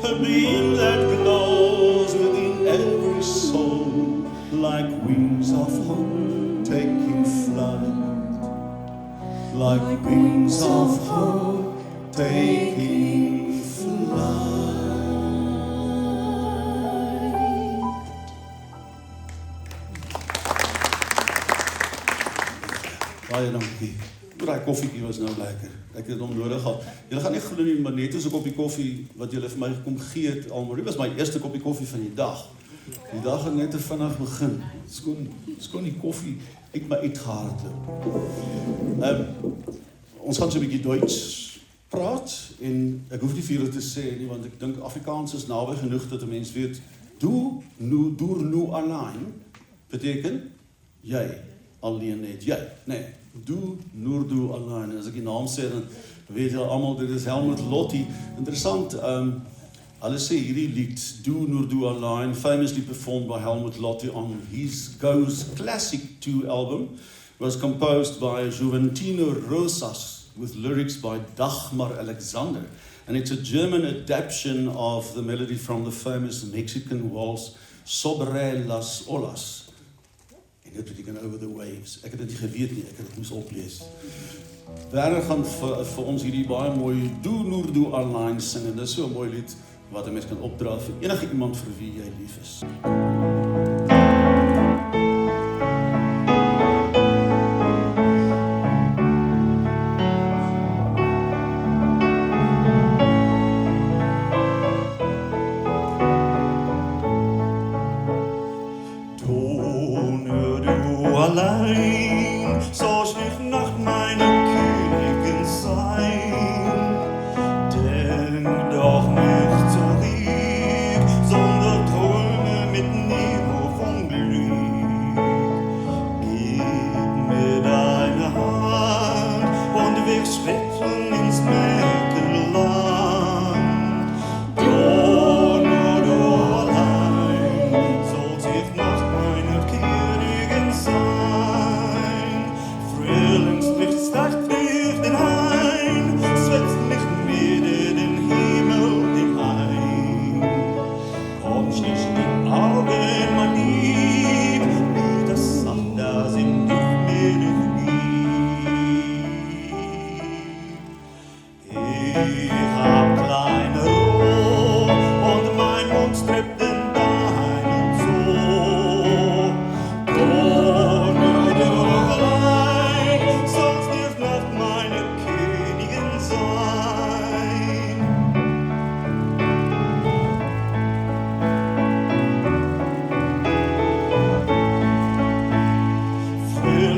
a beam that glows within every soul, like wings of hope taking flight, like wings of hope taking flight. Baie dankie. Daai koffietjie was nou lekker. Ek het hom nodig gehad. Julle gaan nie glo nie, maar net so 'n koppie koffie wat julle vir my kom gee het, almal. Dit was my eerste koppie koffie van die dag. Die dag het net te vinnig begin. Skoon die koffie uit my uitgehardloop. Ons gaan so 'n bietjie Duits praat en ek hoef nie vir julle te sê nie, want ek dink Afrikaans is naby genoeg dat 'n mens weet, du nu allein beteken jy alleen net jy. Nee, du allein. As ek die naam sê, dan weet julle almal dit is Helmut Lotti. Interessant, hulle sê hierdie lied, Du allein, famously performed by Helmut Lotti on his Goes Classic 2 album, was composed by Juventino Rosas with lyrics by Dagmar Alexander. And it's a German adaptation of the melody from the famous Mexican waltz Sobre las Olas. En dit beteken Over the Waves. Ek het dit nie geweet nie, ek het dit moes oplees. Werner gaan vir ons hierdie baie mooi Du allein sing, en dit is so 'n mooi lied wat 'n mens kan opdra vir enige iemand vir wie jy lief is. Allein, so schlief Nacht meine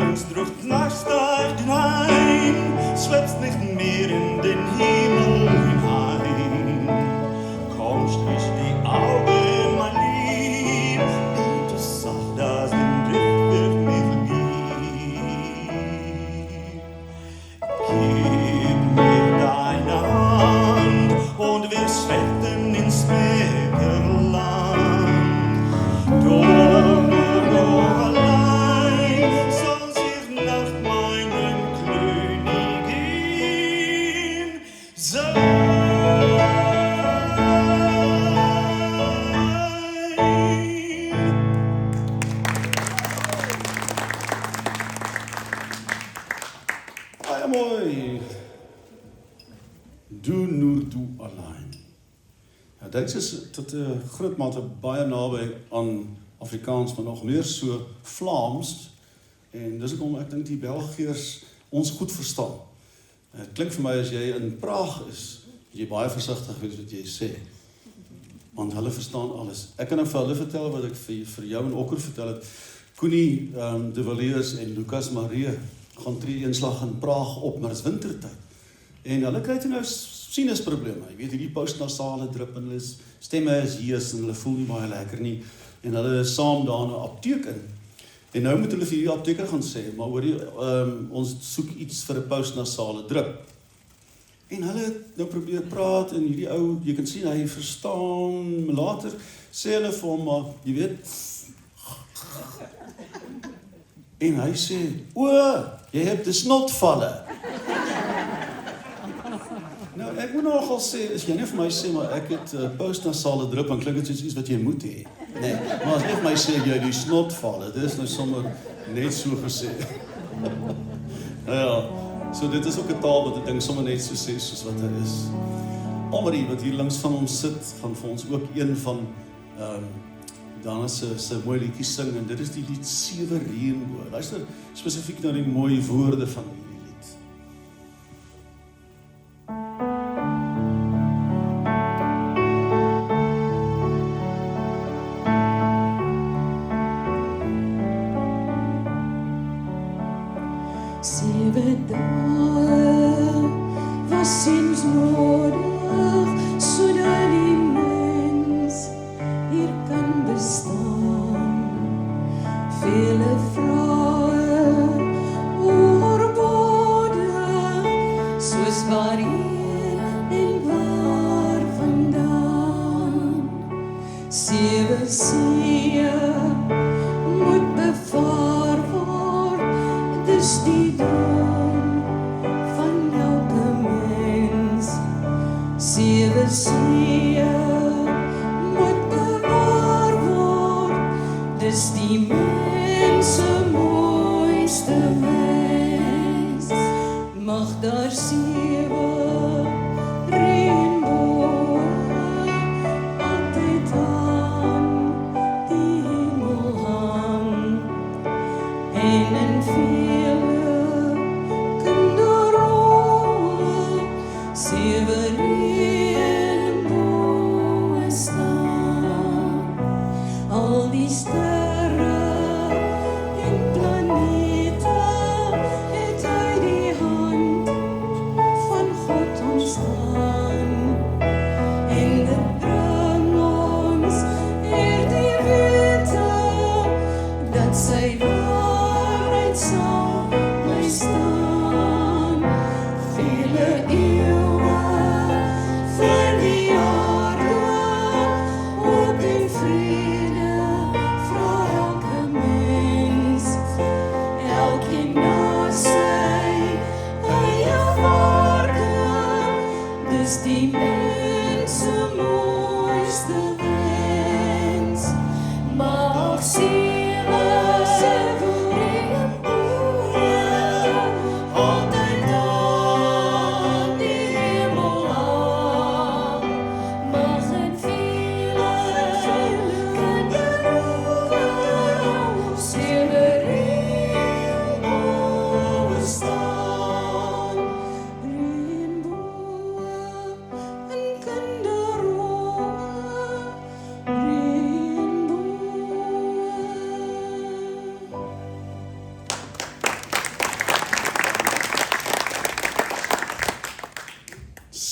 Angst drückt nachsteigt hinein, schwebst nicht mehr in den Himmel hinein. Komm, strich die Augen, mein Lieb, bitte sag, dass den Blick wird nicht lieb. Gib mir deine Hand und wir schreiten ins Meckerland. Doch allein soll sich nach meinem Königin sein. Baie mooi. Doe nur doe alleen. Ja, Duits is tot 'n groot mate baie naby aan Afrikaans, maar nog meer so Vlaams. En dis hoekom ek dink die Belgiërs ons goed verstaan. Dit klink vir my as jy in Praag is, jy baie versigtig wees wat jy sê. Want hulle verstaan alles. Ek kan nou vir hulle vertel wat ek vir jou en Okker vertel het. Koenie de Villiers en Lucas Maree gaan tree eenslag in Praag op, maar dis wintertyd. En hulle kry toe nou sinusprobleme. Jy weet, hierdie postnasale drip en hulle stemme is hees en hulle voel nie baie lekker nie. En hulle is saam daar in 'n apteek in. En nou moet hulle vir hierdie apteker gaan sê, maar hoor jy, ons soek iets vir 'n postnasale drip. En hulle het nou probeer praat en hierdie ou, jy kan sien hy verstaan, maar later sê hulle vir hom, maar jy weet, en hy sê, o, jy het die snotvalle. Nou, ek moet nogal sê, as jy nie vir my sê, maar ek het postnasale drip, dan klink dit soos iets wat jy moet hê. Nee, maar as jy vir my sê, jy die snotvalle, dit is nou sommer net so gesê. Nou ja, so dit is ook 'n taal wat 'n ding sommer net so sê, soos wat hy is. Almarie, wat hier links van ons sit, gaan vir ons ook een van Dana se mooi liedjies sing, en dit is die lied 7 Reënboë. Luister spesifiek na die mooi woorde van hierdie lied. Sewe dae was eens nodig, sodat die mens hier kan bestaan. Vele vrae oorbodig, soos waarheen en waar vandaan. Sewe seë moet bevaar word, dis die droom van elke mens. Sewe seë moet bewaar word, dis die mens se mooiste wens. Mag daar 7 reënboë altyd aan die hemel hang, en in vele kinderoë 7 reënboë staan. Al die sterre en planete het uit die hand van God ontstaan. En dit bring ons hierdie wete, dat sy waarheid sal bly staan. Vele eeuwe vir die aarde, hoop en vrede vra elke mens. Elkeen na sy eie waarde, dis die mens se mooiste wens. Mag 7 reënboë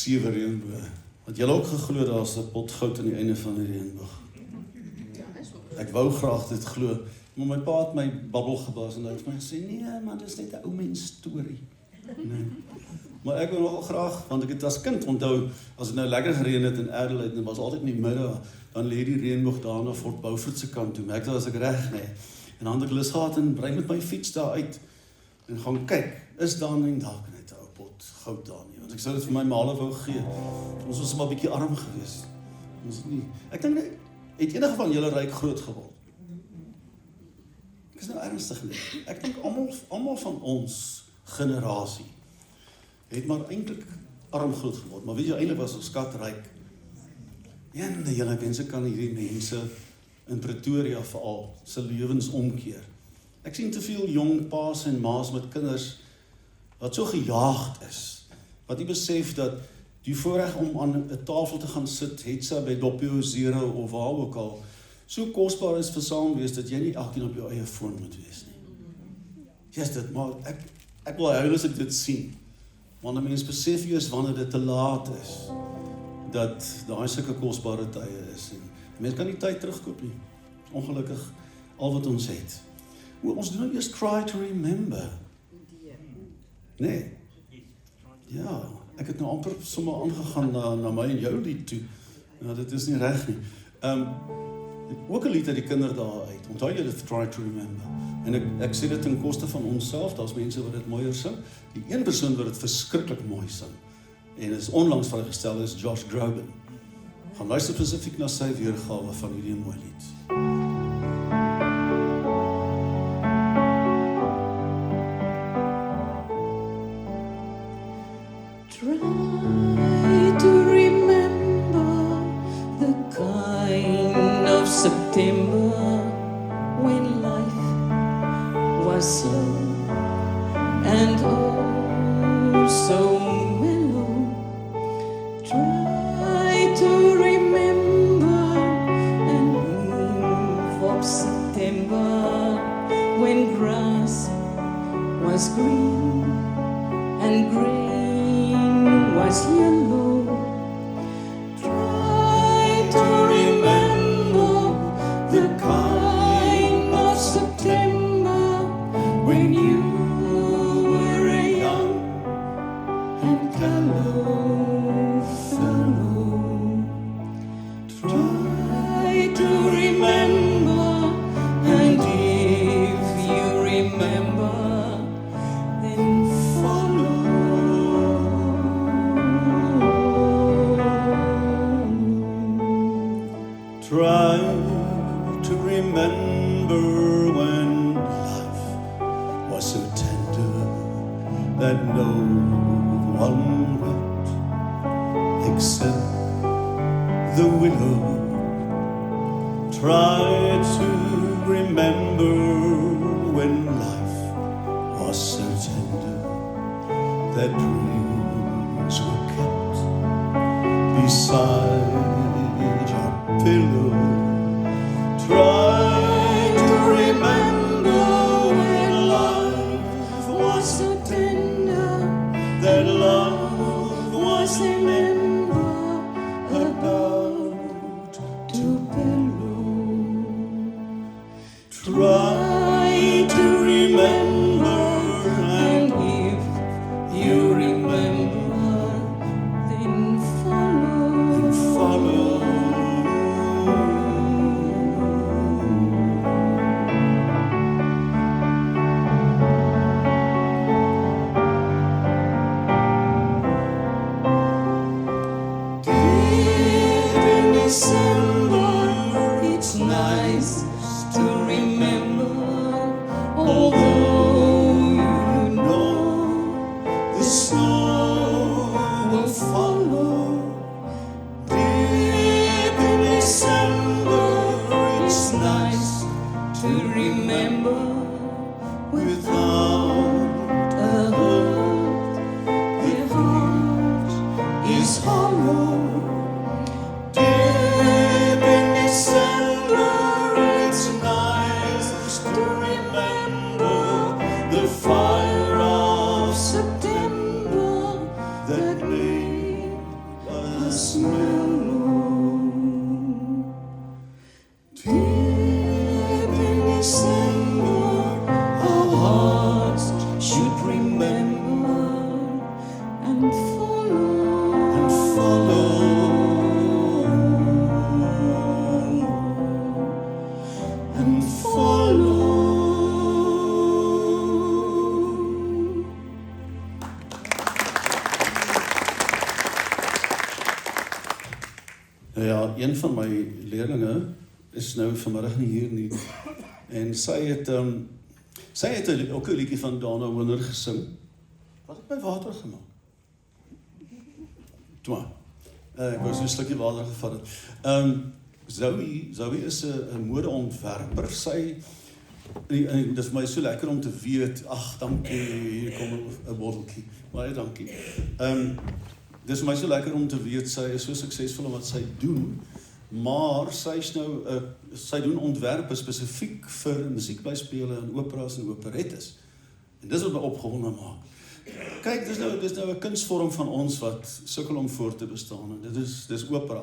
7 reënboë. Want julle ook geglo daar's 'n pot goud aan die einde van die reënboog. Ek wou graag dit glo, maar my pa het my babbel gebars en hy het vir my gesê, nee man, dis net 'n ou mens storie. Nee. Maar ek wil nogal graag, want ek het as kind onthou, as het nou lekker gereën het in Adelaide, en het was altyd in die middag, dan lê die reënboog daar na Fort Beaufort se kant toe, maar ek dacht, as ek reg, nee. En dan het ek lus gehad en bring met my fiets daar uit, en gaan kyk, is daar nie dalk net 'n ou pot goud daar nie, want ek sou dit vir my maale wou gee. Ons was maar 'n bietjie arm geweest. Ons het nie. Ek dink net, het enige van julle ryk groot geword? Ek is nou ernstig nie. Ek dink almal van ons generasie het maar eintlik arm groot geword, maar weet jy, eintlik was ons skatryk. En julle mense kan hierdie mense in Pretoria veral se lewens omkeer. Ek sien te veel jong paas en maas met kinders wat so gejaagd is, wat nie besef dat die voorreg om aan 'n tafel te gaan sit, het sy by Doppio Zero of waar ook al, so kosbaar is vir saamwees, dat jy nie elkeen op jou eie foon moet wees nie. Yes, dit, maar ek wil huil as ek dit sien, want 'n mens besef eers wanneer dit te laat is, dat daai sulke kosbare tye is, en mens kan nie tyd terugkoop nie, ongelukkig, al wat ons het. Ons doen eers try to remember. Nee. Ja, ek het nou amper sommer aangegaan na my en jou lied toe. Nou, dit is nie reg nie. Ook 'n lied uit die kinderdae uit. Onthou jy dit, try to remember. En ek sê dit ten koste van onsself, daar's mense wat dit mooier sing. Die een persoon wat dit verskriklik mooi sing, en is onlangs vrygestel, is Josh Groban. Gaan luister spesifiek na sy weergawe van hierdie mooi lied. Try to remember the kind of September when life was slow and oh so mellow. Try to remember and move of September when grass was green and grain was yellow. Try to remember the kind of September when you were a young and callow fellow. Try to remember, and if you remember, then follow. Try to remember when life was so tender that no one wept except the willow. Try to remember when life was so tender that dreams were kept beside your pillow. Try to remember when life was so tender that love was a member about to pillow. Try to remember, and if you remember, then follow. In December, it's nice to remember, although you know the snow will follow. Deep in December, it's nice to remember without a hurt. The heart is hollow. Deep in December, it's nice to remember the fire of September that made mellow. Deep in December, our hearts should remember and follow. And follow. Ja, een van my leerlinge is nou vanmiddag nie hier nie. En sy het ook 'n liedjie van Dana Hoender gesing. Wat het my water gemaak? Toe. Ek wou so 'n stukkie water gevat het. Zoe is 'n modeontwerper. Sy en dit is vir my so lekker om te weet, ag, dankie, hier kom 'n botteltjie. Baie dankie. Dit is vir my so lekker om te weet, sy is so suksesvol in wat sy doen, maar sy doen ontwerpe spesifiek vir musiekblyspele en operas en operettes. En dis wat my opgewonde maak. Kyk, dis nou 'n kunsvorm van ons wat sukkel om voort te bestaan, en dis opera.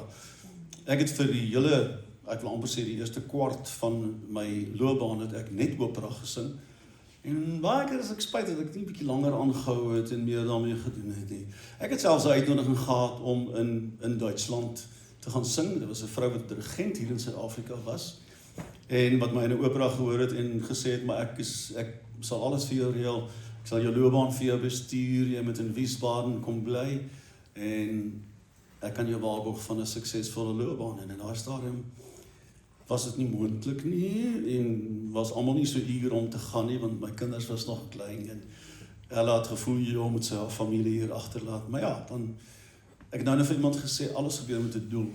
Ek het vir die hele, ek wil amper sê die eerste kwart van my loopbaan het ek net opera gesing. En baie keer is ek spyt dat ek nie 'n bietjie langer aangehou het en meer daarmee gedoen het nie. Ek het selfs 'n uitnodiging gehad om in Duitsland te gaan sing. Dit was 'n vrou wat dirigent hier in Suid-Afrika was en wat my in 'n opera gehoor het en gesê het, maar ek sal alles vir jou reël. Ek sal jou loopbaan vir jou bestuur, jy moet in Wiesbaden kom bly en ek kan jou waarborg van 'n suksesvolle loopbaan. En in daai stadium was dit nie moontlik nie en was almal nie so eager om te gaan nie, want my kinders was nog klein en hulle het gevoel jy moet sy familie hier agterlaat. Maar ja, dan ek het nou net vir iemand gesê alles gebeur met 'n doel.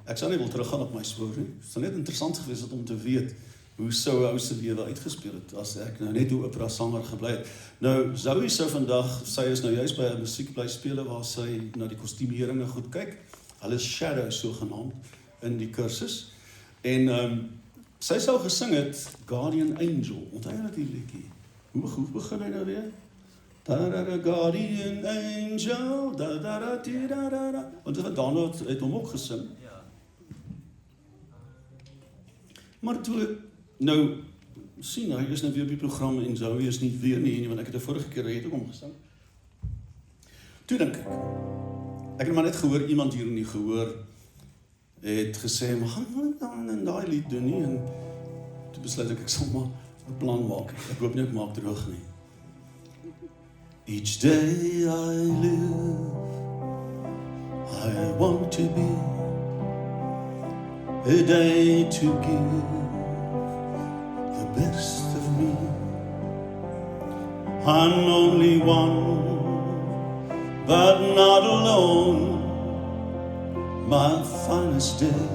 Ek sal nie wil teruggaan op my spoor nie. Dit sou net interessant gewees het om te weet hoe sou 'n ou se lewe uitgespeel het as ek nou net 'n opera sanger gebly het. Nou Zoe sou vandag, sy is nou juist by 'n musiekblyspele waar sy na die kostuumeringe goed kyk. Hulle is shadow sogenaamd in die kursus. En sy sou gesing het Guardian Angel. Onthou jy die liedjie? Hoe begin hy nou weer? Da-da-da, Guardian Angel, da-da-da-di-da-da-da. Want dit Dana het hom ook gesing. Maar toe, nou, sien, hy is nou weer op die program en Zoe is nie weer nie, want ek het die vorige keer het ook hom gesing. Toe dink ek het maar net gehoor, iemand hier in die gehoor het gesê, maar gaan dan in daai lied doen nie, en toe besluit ek sal maar 'n plan maak. Ek hoop nie ek maak droog nie. Each day I live, I want to be a day to give the best of me. I'm only one, but not alone. My finest day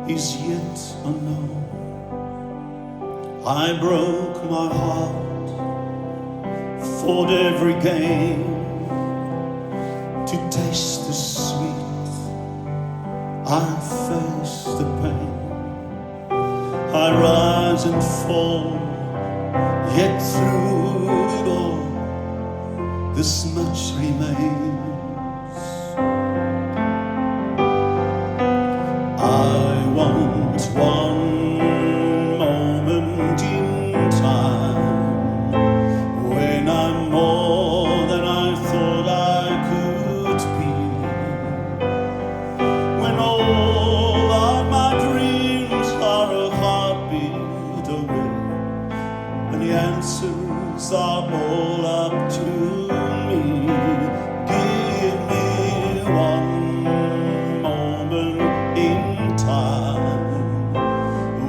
is yet unknown. I broke my heart, fought every game to taste the sweet. I face the pain. I rise and fall, yet through it all, this much remains. I want one moment in time when I'm more than I thought I could be, when all of my dreams are a heartbeat away, and the answers are all up to me. Give me one moment in time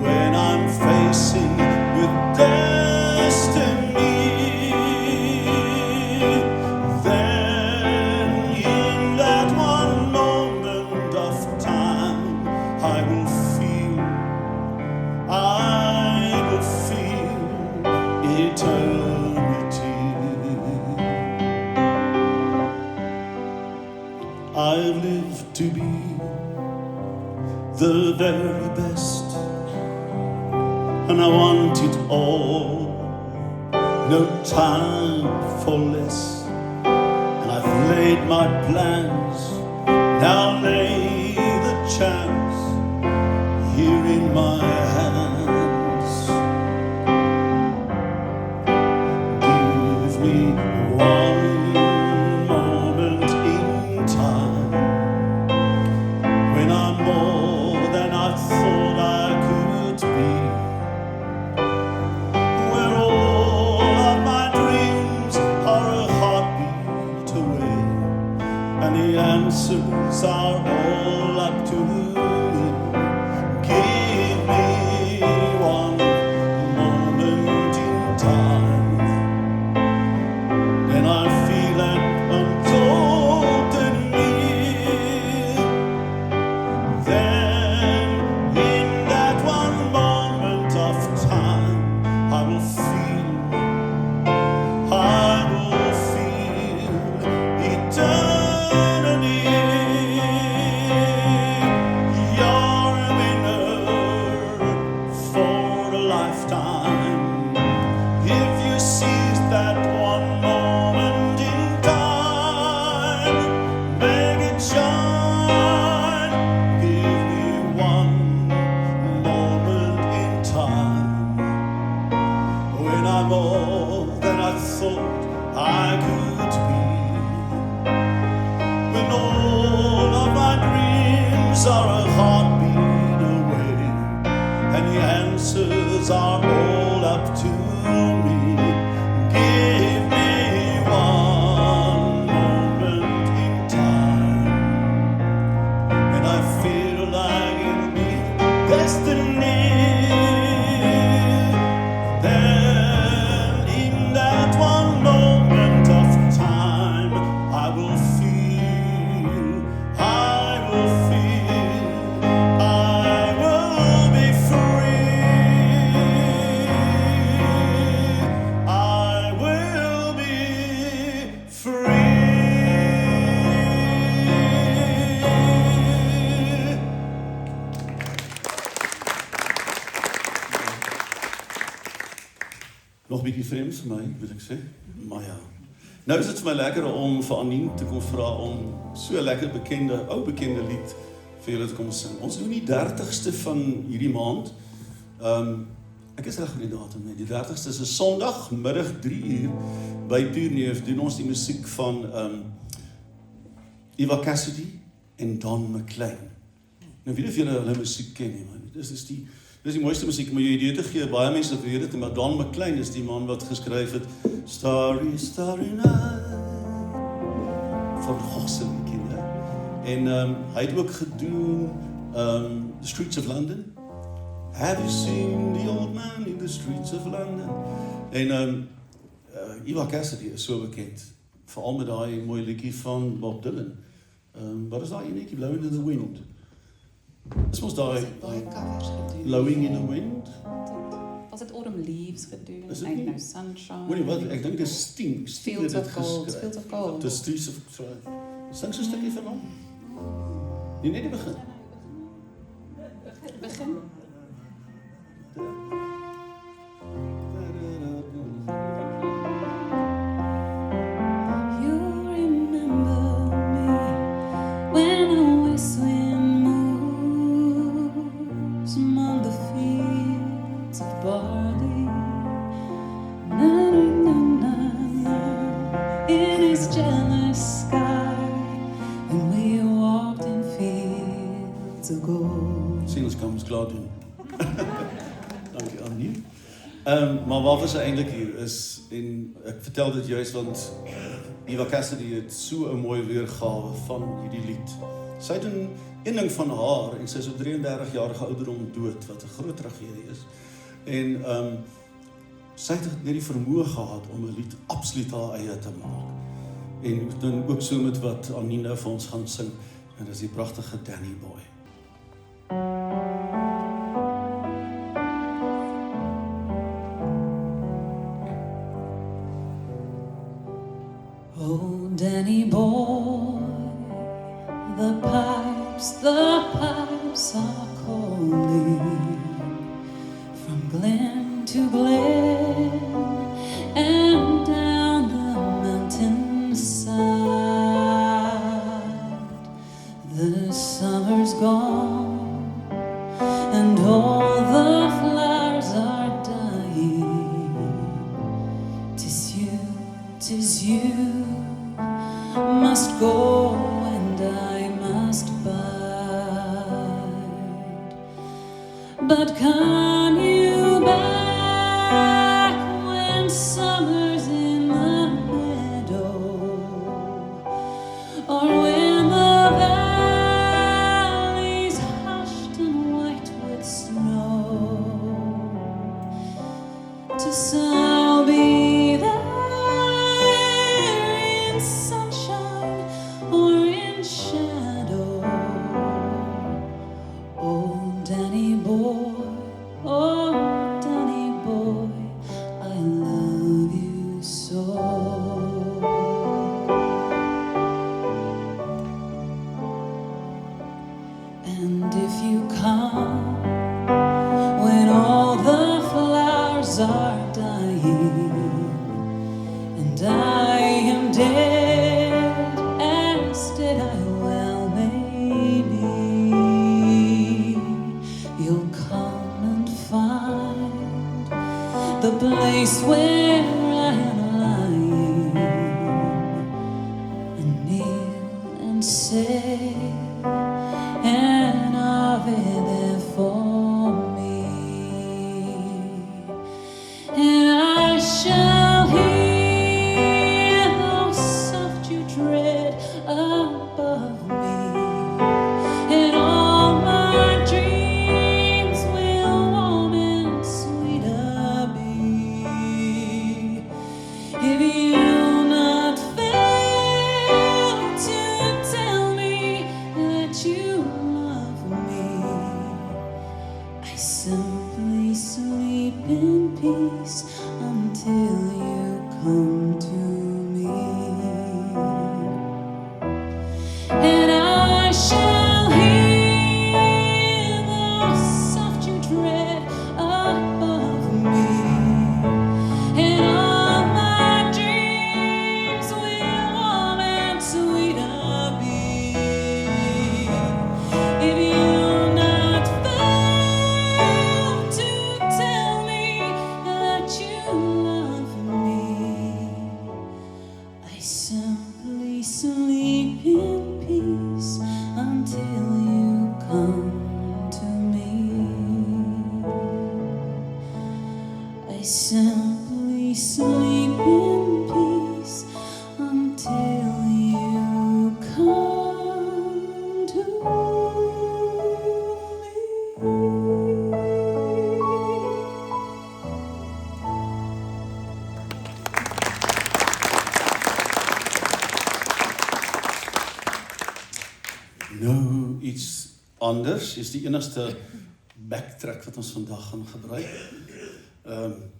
when I'm facing with destiny. Then in that one moment of time I will feel eternity. I've lived to be the very best, and I want it all, no time for less. And I've laid my plans, now lay the chance here in my hands. Give me one moment in time when I'm more than I thought I could be, where all of my dreams are a heartbeat away, and the answers are all up to me. Give me one moment in time, then I feel an untold and near. Then in that one moment of time, I will feel eternity. You're a winner for a lifetime if you seize that one moment in time. Make it shine. Give me one moment in time when I'm all that I thought I could be, when all of my dreams are a heartbeat away, and the answers are all up to me. Give me one moment in time, and I feel like it'll be destiny. Then in that one moment of time, I will feel, I will be free. I will be free. Nog 'n bietjie vreemd vir my, wil ek sê. Maar ja. Nou is dit vir my lekker om vir Anien te kom vra om so 'n lekker bekende, ou bekende lied vir julle te kom sing. Ons doen die 30ste van hierdie maand. Ek is reg met die datum, nee. Die 30ste is 'n Sondag, middag 3:00 by Pierneef doen ons die musiek van Eva Cassidy en Don McLean. Nou weet of julle hulle musiek ken nie, man. Dis die mooiste musiek, maar jy idee te gee, baie mense weet dit, maar Don McLean is die man wat geskryf het Starry, Starry Night van Gosse liedjie, ja. En hy het ook gedoen The Streets of London. Have you seen the old man in the streets of London? En Eva Cassidy is so bekend, veral met daai mooi liedjie van Bob Dylan. Wat is daai enetjie, Blowing in the Wind? Dis mos daai Baie covers gedoen. Blowing in the Wind? Was dit Autumn Leaves gedoen? Is dit Ain't nie? No Sunshine. Weet jy wat, ek dink dis Sting Fields het of dit Gold, geskryf. Fields of Gold. The Streets of... Sing so 'n stukkie van hom. Nee, net die begin. Begin. You remember me when a west wind moves among the fields of barley. Na na na na na, in his jealous sky, and we walked in fields of gold. Sien ons kan ons klaar doen. Dankie Annie. Maar wat was eintlik hier is, en ek vertel dit juist want Eva Cassidy het so 'n mooi weergawe van hierdie lied. Sy doen een ding van haar en sy is op 33 jarige ouderdom dood, wat 'n groot tragedie is. En sy het net die vermoë gehad om 'n lied absoluut haar eie te maak. En dan ook so met wat Annie nou vir ons gaan sing, en dis die pragtige Danny Boy. Oh, Danny boy, the pipes are calling from glen to glen and down the mountainside. you must go and I must bide. But come you back when summer's in the meadow, or when the valley's hushed and white with snow. 'Tis I'll be there in sunshine or in shadow. Oh, Danny boy, oh, Danny boy, I love you so. And if you come when all the flowers are dying and I am dead, as dead I well may be, you'll come and find the place where I am lying and kneel and say an Ave there for me, and I shall hear those soft you tread above me, and all my dreams will warm and sweeter be. If you'll not fail to tell me that you love me, I simply sleep in peace until you come to me. And I shall hear the soft you tread above me, and all my dreams will warm and sweeter be. If you'll not fail to tell me that you love me, I simply sleep in peace until you come to me. I simply sleep in peace until you come to me. Nou, iets anders is die enigste backtrack wat ons vandag gaan gebruik.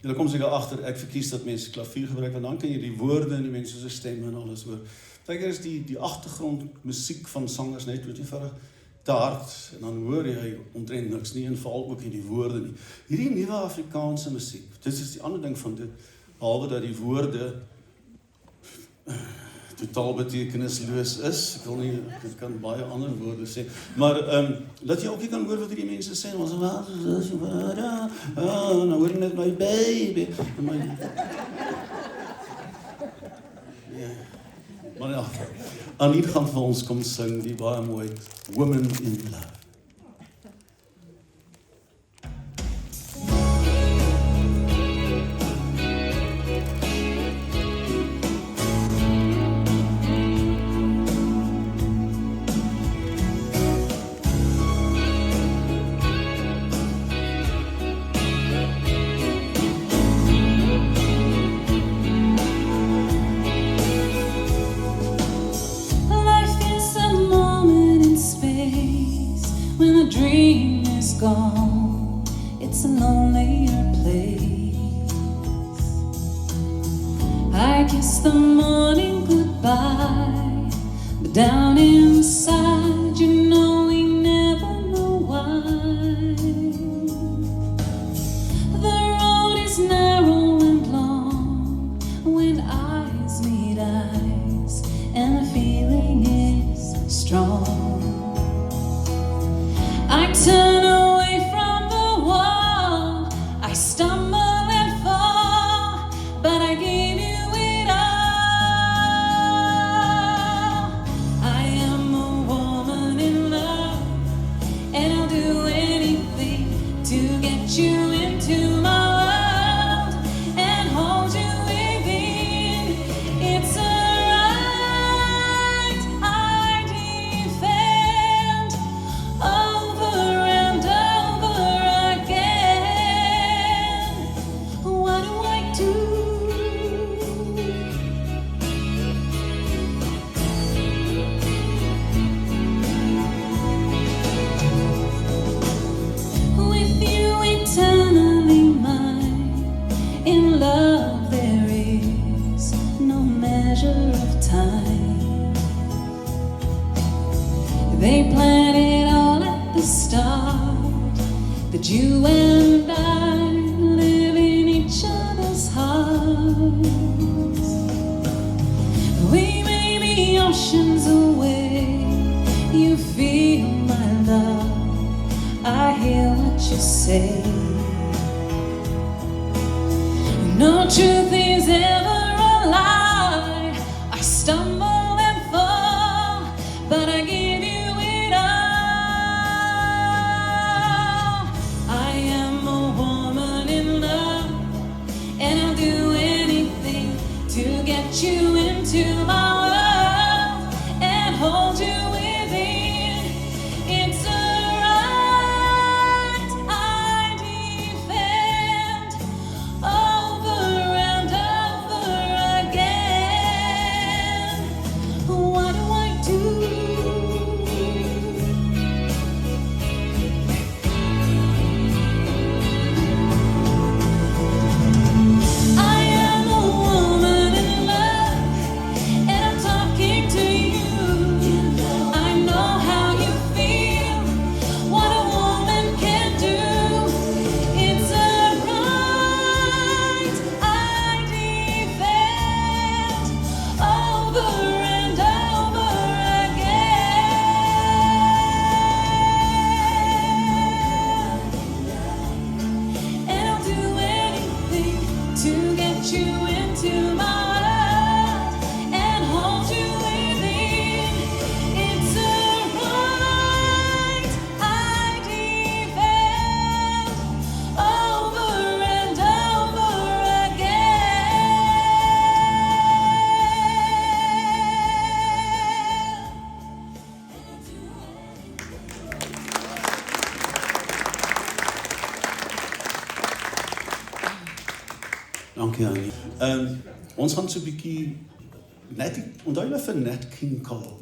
Julle kom seker agter, ek verkies dat mense klavier gebruik, want dan kan jy die woorde en die mense se stemme en alles hoor. Partykeer is die agtergrondmusiek van sangers net eenvoudig te hard, en dan hoor jy omtrent niks nie, en veral ook nie die woorde nie. Hierdie nuwe Afrikaanse musiek, dit is die ander ding van dit, behalwe dat die woorde totaal betekenisloos is. Ek wil nie, ek kan baie ander woorde sê, maar dat jy ook nie kan hoor wat die mense sê, ons nou hoor net my baby, en my... Ja. Maar ja, Annie gaan vir ons kom sing, die baie mooi Women in Love. Dream is gone, it's a lonelier place. I kiss the morning goodbye, but down inside you know we never know why. The road is narrow and long when eyes meet eyes, and the feeling is strong. I turn away from the wall, I stumble and fall, but I give you it all. you and I live in each other's hearts. We may be oceans away. You feel my love, I hear what you say. No truth is ever a lie. I stumble and fall, but I give you it all. I am a woman in love, and I'll do anything to get you into my world and hold you within. It's a right I defend over and over again. What do I do? I am a woman in love, and I'm talking to you. I know how you feel, what a woman can do. It's a right I defend over and over again. And I'll do anything to get you into my world and hold you within. It's a right I defend over and over Dankie Annie. Ons gaan so 'n bietjie net onthou jy vir Nat King Cole.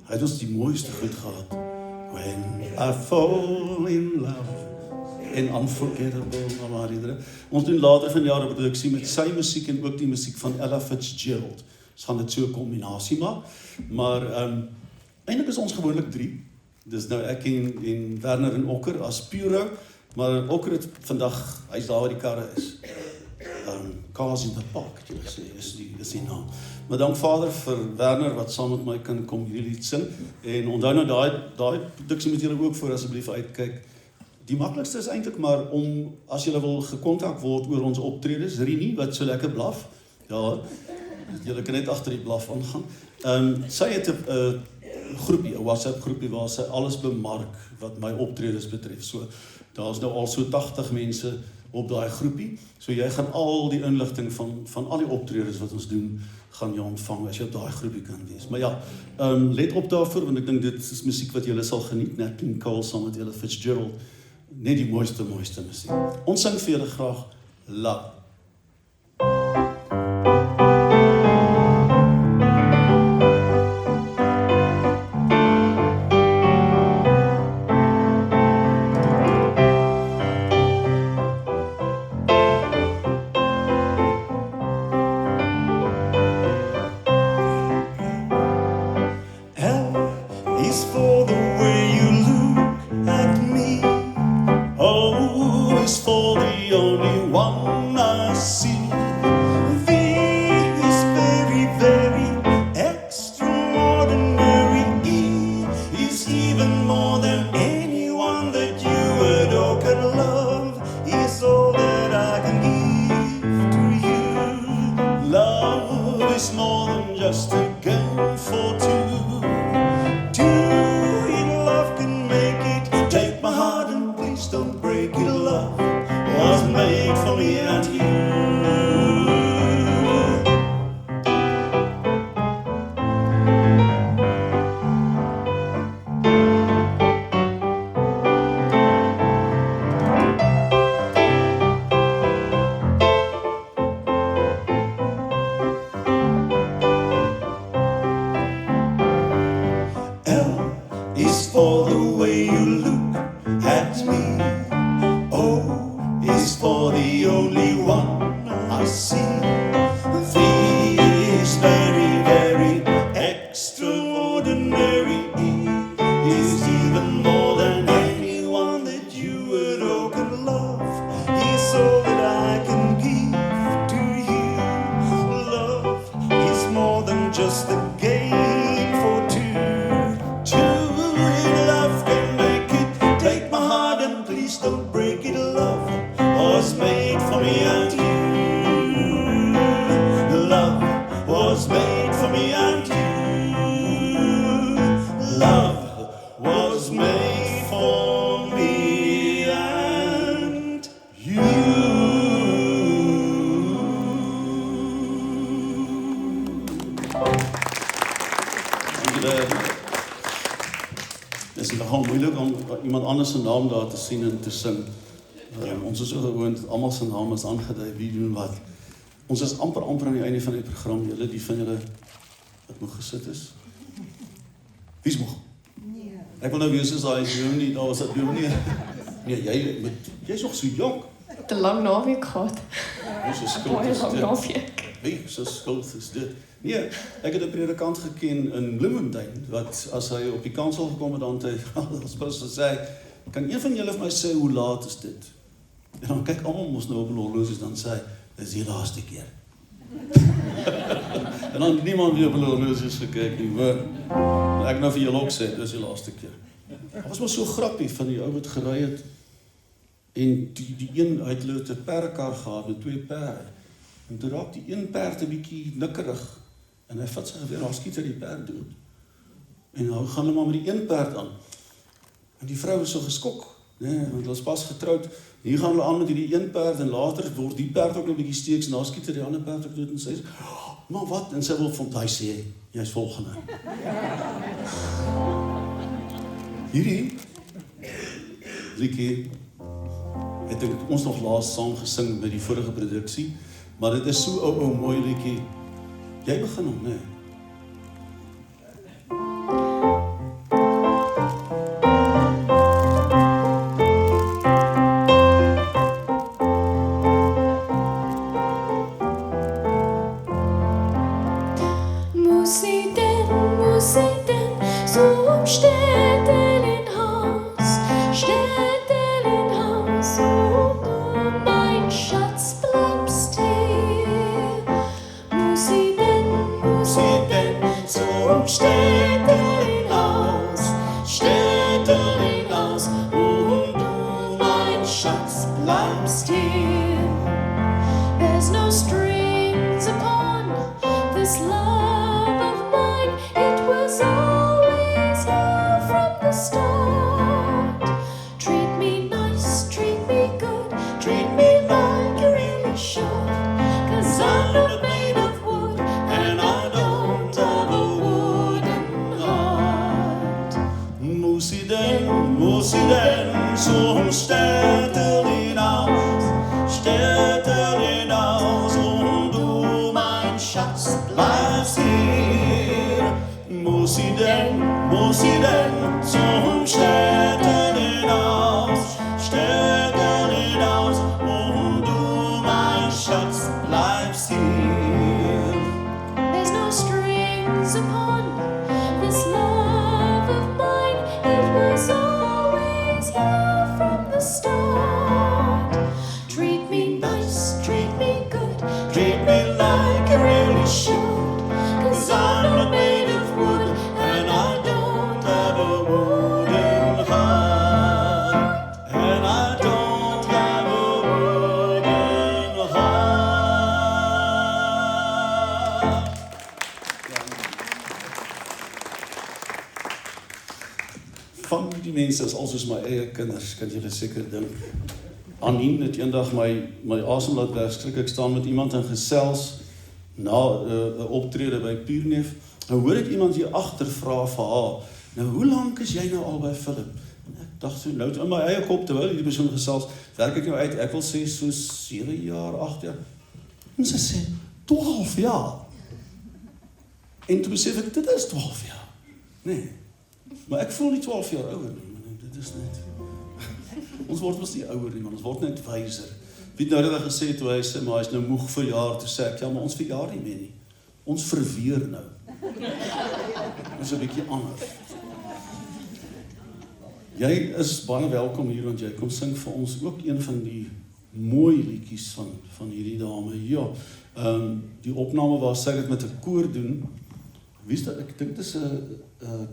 Hy het ons die mooiste goed gehad. When I fall in love en Unforgettable maar iedere. Ons doen later vanjaar 'n produksie met sy musiek en ook die musiek van Ella Fitzgerald. Ons gaan dit so 'n kombinasie maak. Maar eintlik is ons gewoonlik 3. Dis nou ek en Werner en Okker as Puro, maar Okker het vandag, hy's daar waar die karre is. Cars in the Park, het jy gesê, is die naam. Maar dank Vader vir Werner wat saam met my kan kom hierdie lied sing. En onthou nou daai produksie moet julle ook voor asseblief uitkyk. Die maklikste is eintlik maar om, as julle wil gekontak word oor ons optredes, Rini wat so lekker blaf. Ja, julle kan net agter die blaf aangaan. Sy het 'n groepie, 'n WhatsApp groepie waar sy alles bemark wat my optredes betref. So daar's nou al so 80 mense op daai groepie. So jy gaan al die inligting van al die optredes wat ons doen, gaan jy ontvang as jy op daai groepie kan wees. Maar ja, let op daarvoor want ek dink dit is musiek wat julle sal geniet, Nat King Cole saam met Ella Fitzgerald. Net die mooiste musiek. Ons sing vir julle graag Love. Is for the way you look at me. O is for the only one I see. V is very, very extraordinary. E is even more than anyone that you would or could love. Is all that I can give to you. Love is more than just a game for two. Don't break it, love was made for me and you. L is for the way you look at me. Is for the only one I see. V is very, very extraordinary. E is even more than anyone that you nogal moeilik om iemand anders se naam daar te sien en te sing. Ons is so gewoond, almal se naam is aangedui, wie doen wat. Ons is amper aan die einde van die program, julle, die van julle wat moeg gesit is. Wie is moeg? Nee. Ek wil nou wees soos daai Leonie, daar was dit Leonie. Nee, jy's nog so jonk. Te lang naweek gehad. Hoe so skuld Baie is lang dit? naweek. Wie so skuld is dit? Nee, ek het 'n predikant geken in Bloemfontein, wat as hy op die kansel gekom het, dan het hy as pastor sê, kan een van julle vir my sê, hoe laat is dit? En dan kyk almal mos nou op hulle horlosies, dan sê hy, dis die laaste keer. En dan het niemand weer op hulle horlosies gekyk nie, hoor. En ek nou vir julle ook sê, dis die laaste keer. Daar was maar so grappie van die ou wat gery het, en die een, hy het hulle 'n perdekar gehad met 2 perde. En toe raak die een perd 'n bietjie nikkerig, en hy vat sy geweer, daar skiet hy die perd dood. En nou gaan hulle maar met die een perd aan. En die vrou is so geskok, nee, want hulle is pas getroud. Hier gaan hulle aan met die een perd, en later word die perd ook 'n bietjie steeks, en daar skiet hy die ander perd ook dood, en sy sê, maar wat? En sy wil van hy sê, jy's volgende. Hierdie liedjie het ons nog laas saam gesing met die vorige produksie, maar dit is so ou mooi liedjie. Jy begin hom, nee. Is al soos my eie kinders, kan julle seker dink. Anien het eendag my asem laat wegskrik. Ek staan met iemand in gesels na 'n optrede by Pierneef. Nou hoor ek iemand hier agter vra vir haar, nou hoe lank is jy nou al by Philip? En ek dink so nou in my eie kop terwyl hierdie persoon gesels, werk ek nou uit, ek wil sê so 7 jaar, 8 jaar. En sy sê 12 jaar. En toe besef ek, dit is 12 jaar. Nee. Maar ek voel nie 12 jaar ouer nie. Dit is net. Ons word mos nie ouer nie, maar ons word net wyser. Wie het nou net gesê toe hy sê, maar hy's nou moeg verjaar, toe sê ek, ja, maar ons verjaar nie meer nie. Ons verweer nou. Ons is 'n bietjie anders. Jy is baie welkom hier, want jy kom sing vir ons ook een van die mooi liedjies van hierdie dame. Ja, die opname waar sy dit met 'n koor doen. Wie is dit? Ek dink dit is 'n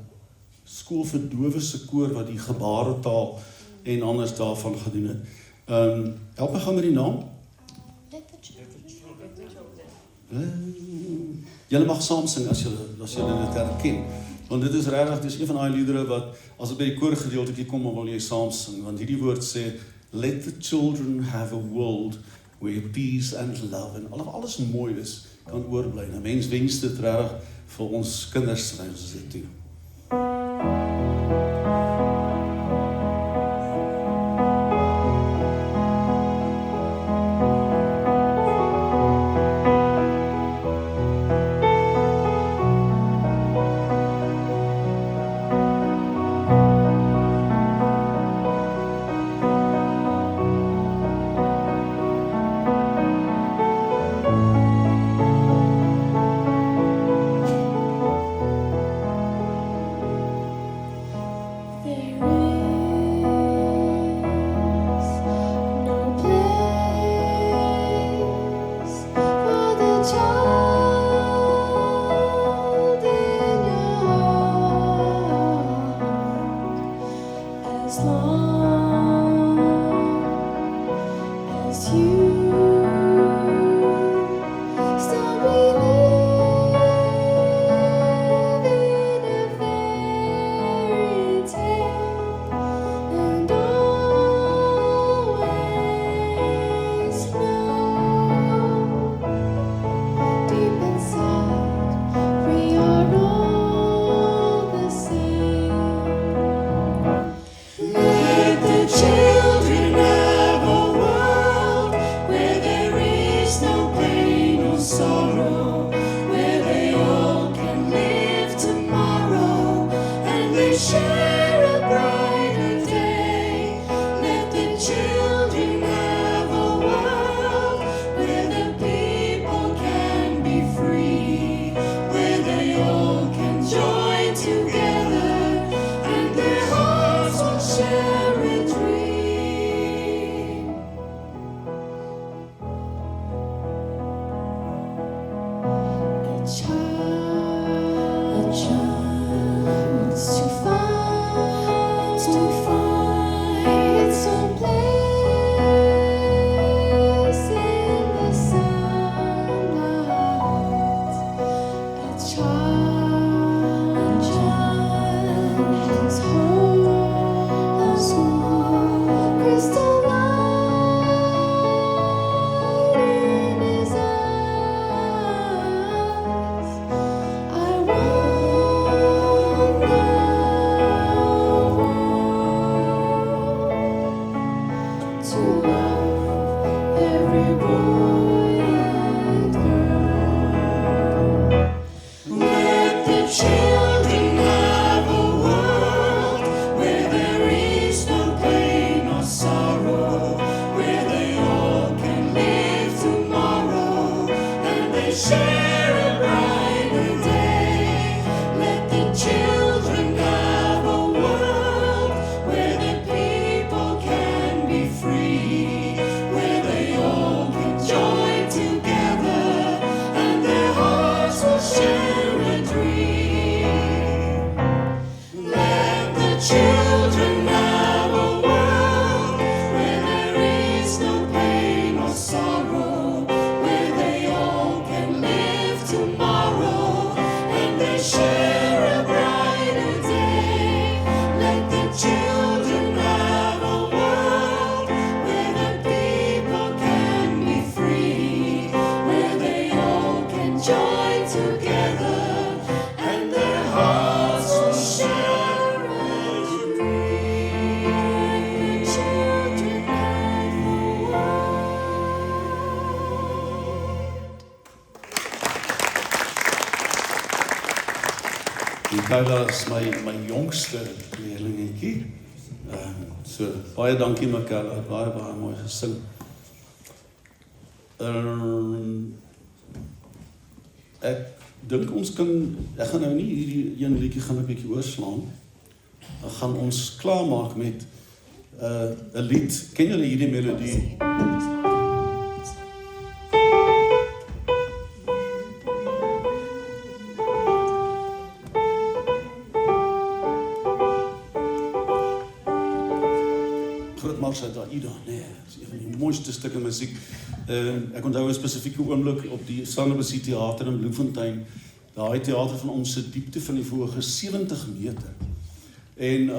skool vir dowe se koor wat die gebaretaal en anders daarvan gedoen het. Help my gou met die naam. Julle mag saam sing as julle dit herken. Want dit is regtig, dis een van daai liedere wat as dit by die koorgedeeltjie kom, dan wil jy saam sing, want hierdie woord sê let the children have a world where peace and love en alles mooi is kan oorbly. 'n Mens wens dit regtig vir ons kinders, ons dit doen. sorrow, where they all can live tomorrow, and they share a brighter day. Let the children have a world where the people can be free, where they all can join together, and their hearts will share a dream. A child wants to find its own place in the sunlight. A child's home, a small crystal light in his eyes. I want to love every boy and girl. Let the children have a world where there is no pain or sorrow, where they all can live tomorrow, and they share a brighter day. Let the children have a world where the people can be free, where they all can join together, and their hearts will share a dream. Let the children have a world where there is no pain or sorrow, where they all can live tomorrow, and they share a brighter day. Let the children have a world where the people can be free, where they all can join together, and their hearts will share a dream. Let the children have a world. Die Kyla is my jongste leerlingetjie. So baie dankie Michaela, het baie mooi gesing. Ek dink ons kan, ek gaan nou nie hierdie een liedjie gaan 'n bietjie oorslaan. Ek gaan ons klaarmaak met 'n lied. Ken julle hierdie melodie? Groot Mars uit Aida, nee, dit is een van die mooiste stukke musiek. Ek onthou 'n spesifieke oomblik op die Sanderberg Theater in Bloemfontein. Daai teater van ons se diepte van die verhoog is 70 meter. En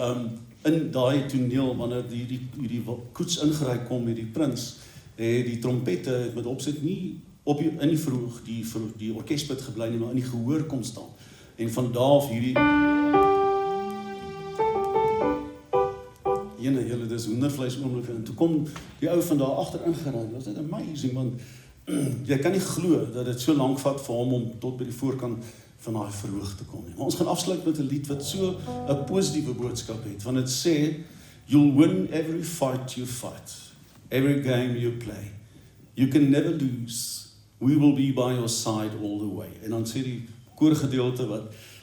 in daai toneel wanneer die koets ingery kom met die prins, die trompette het met opset nie in die verhoog die orkespit gebly nie, maar in die gehoor kom staan. En van daar af hierdie Julle, dis hoendervleis oomblikke, en toe kom die ou van daar agter ingery. Dit was net amazing, want jy kan nie glo dat dit so lank vat vir hom om tot by die voorkant van daai verhoog te kom nie. Maar ons gaan afsluit met 'n lied wat so 'n positiewe boodskap het, want dit sê, you'll win every fight you fight, every game you play. You can never lose. We will be by your side all the way. En dan sê die koorgedeelte wat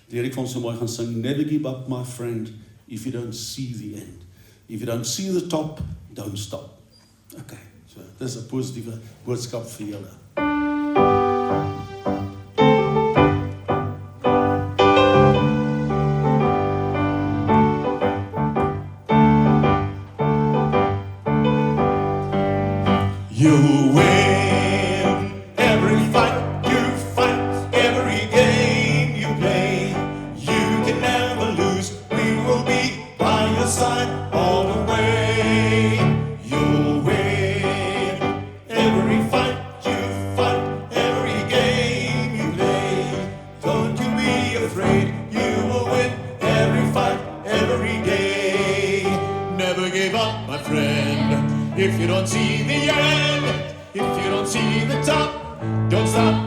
Derek van so mooi gaan sing, never give up my friend if you don't see the end. If you don't see the top, don't stop. Okay, so dis 'n positiewe boodskap vir julle. You'll win every fight you fight, every game you play. You can never lose. We will be by your side all the way. You'll win every fight you fight, every game you play. Don't you be afraid. You will win every fight, every day. Never give up, my friend. If you don't see the end, if you don't see the top, don't stop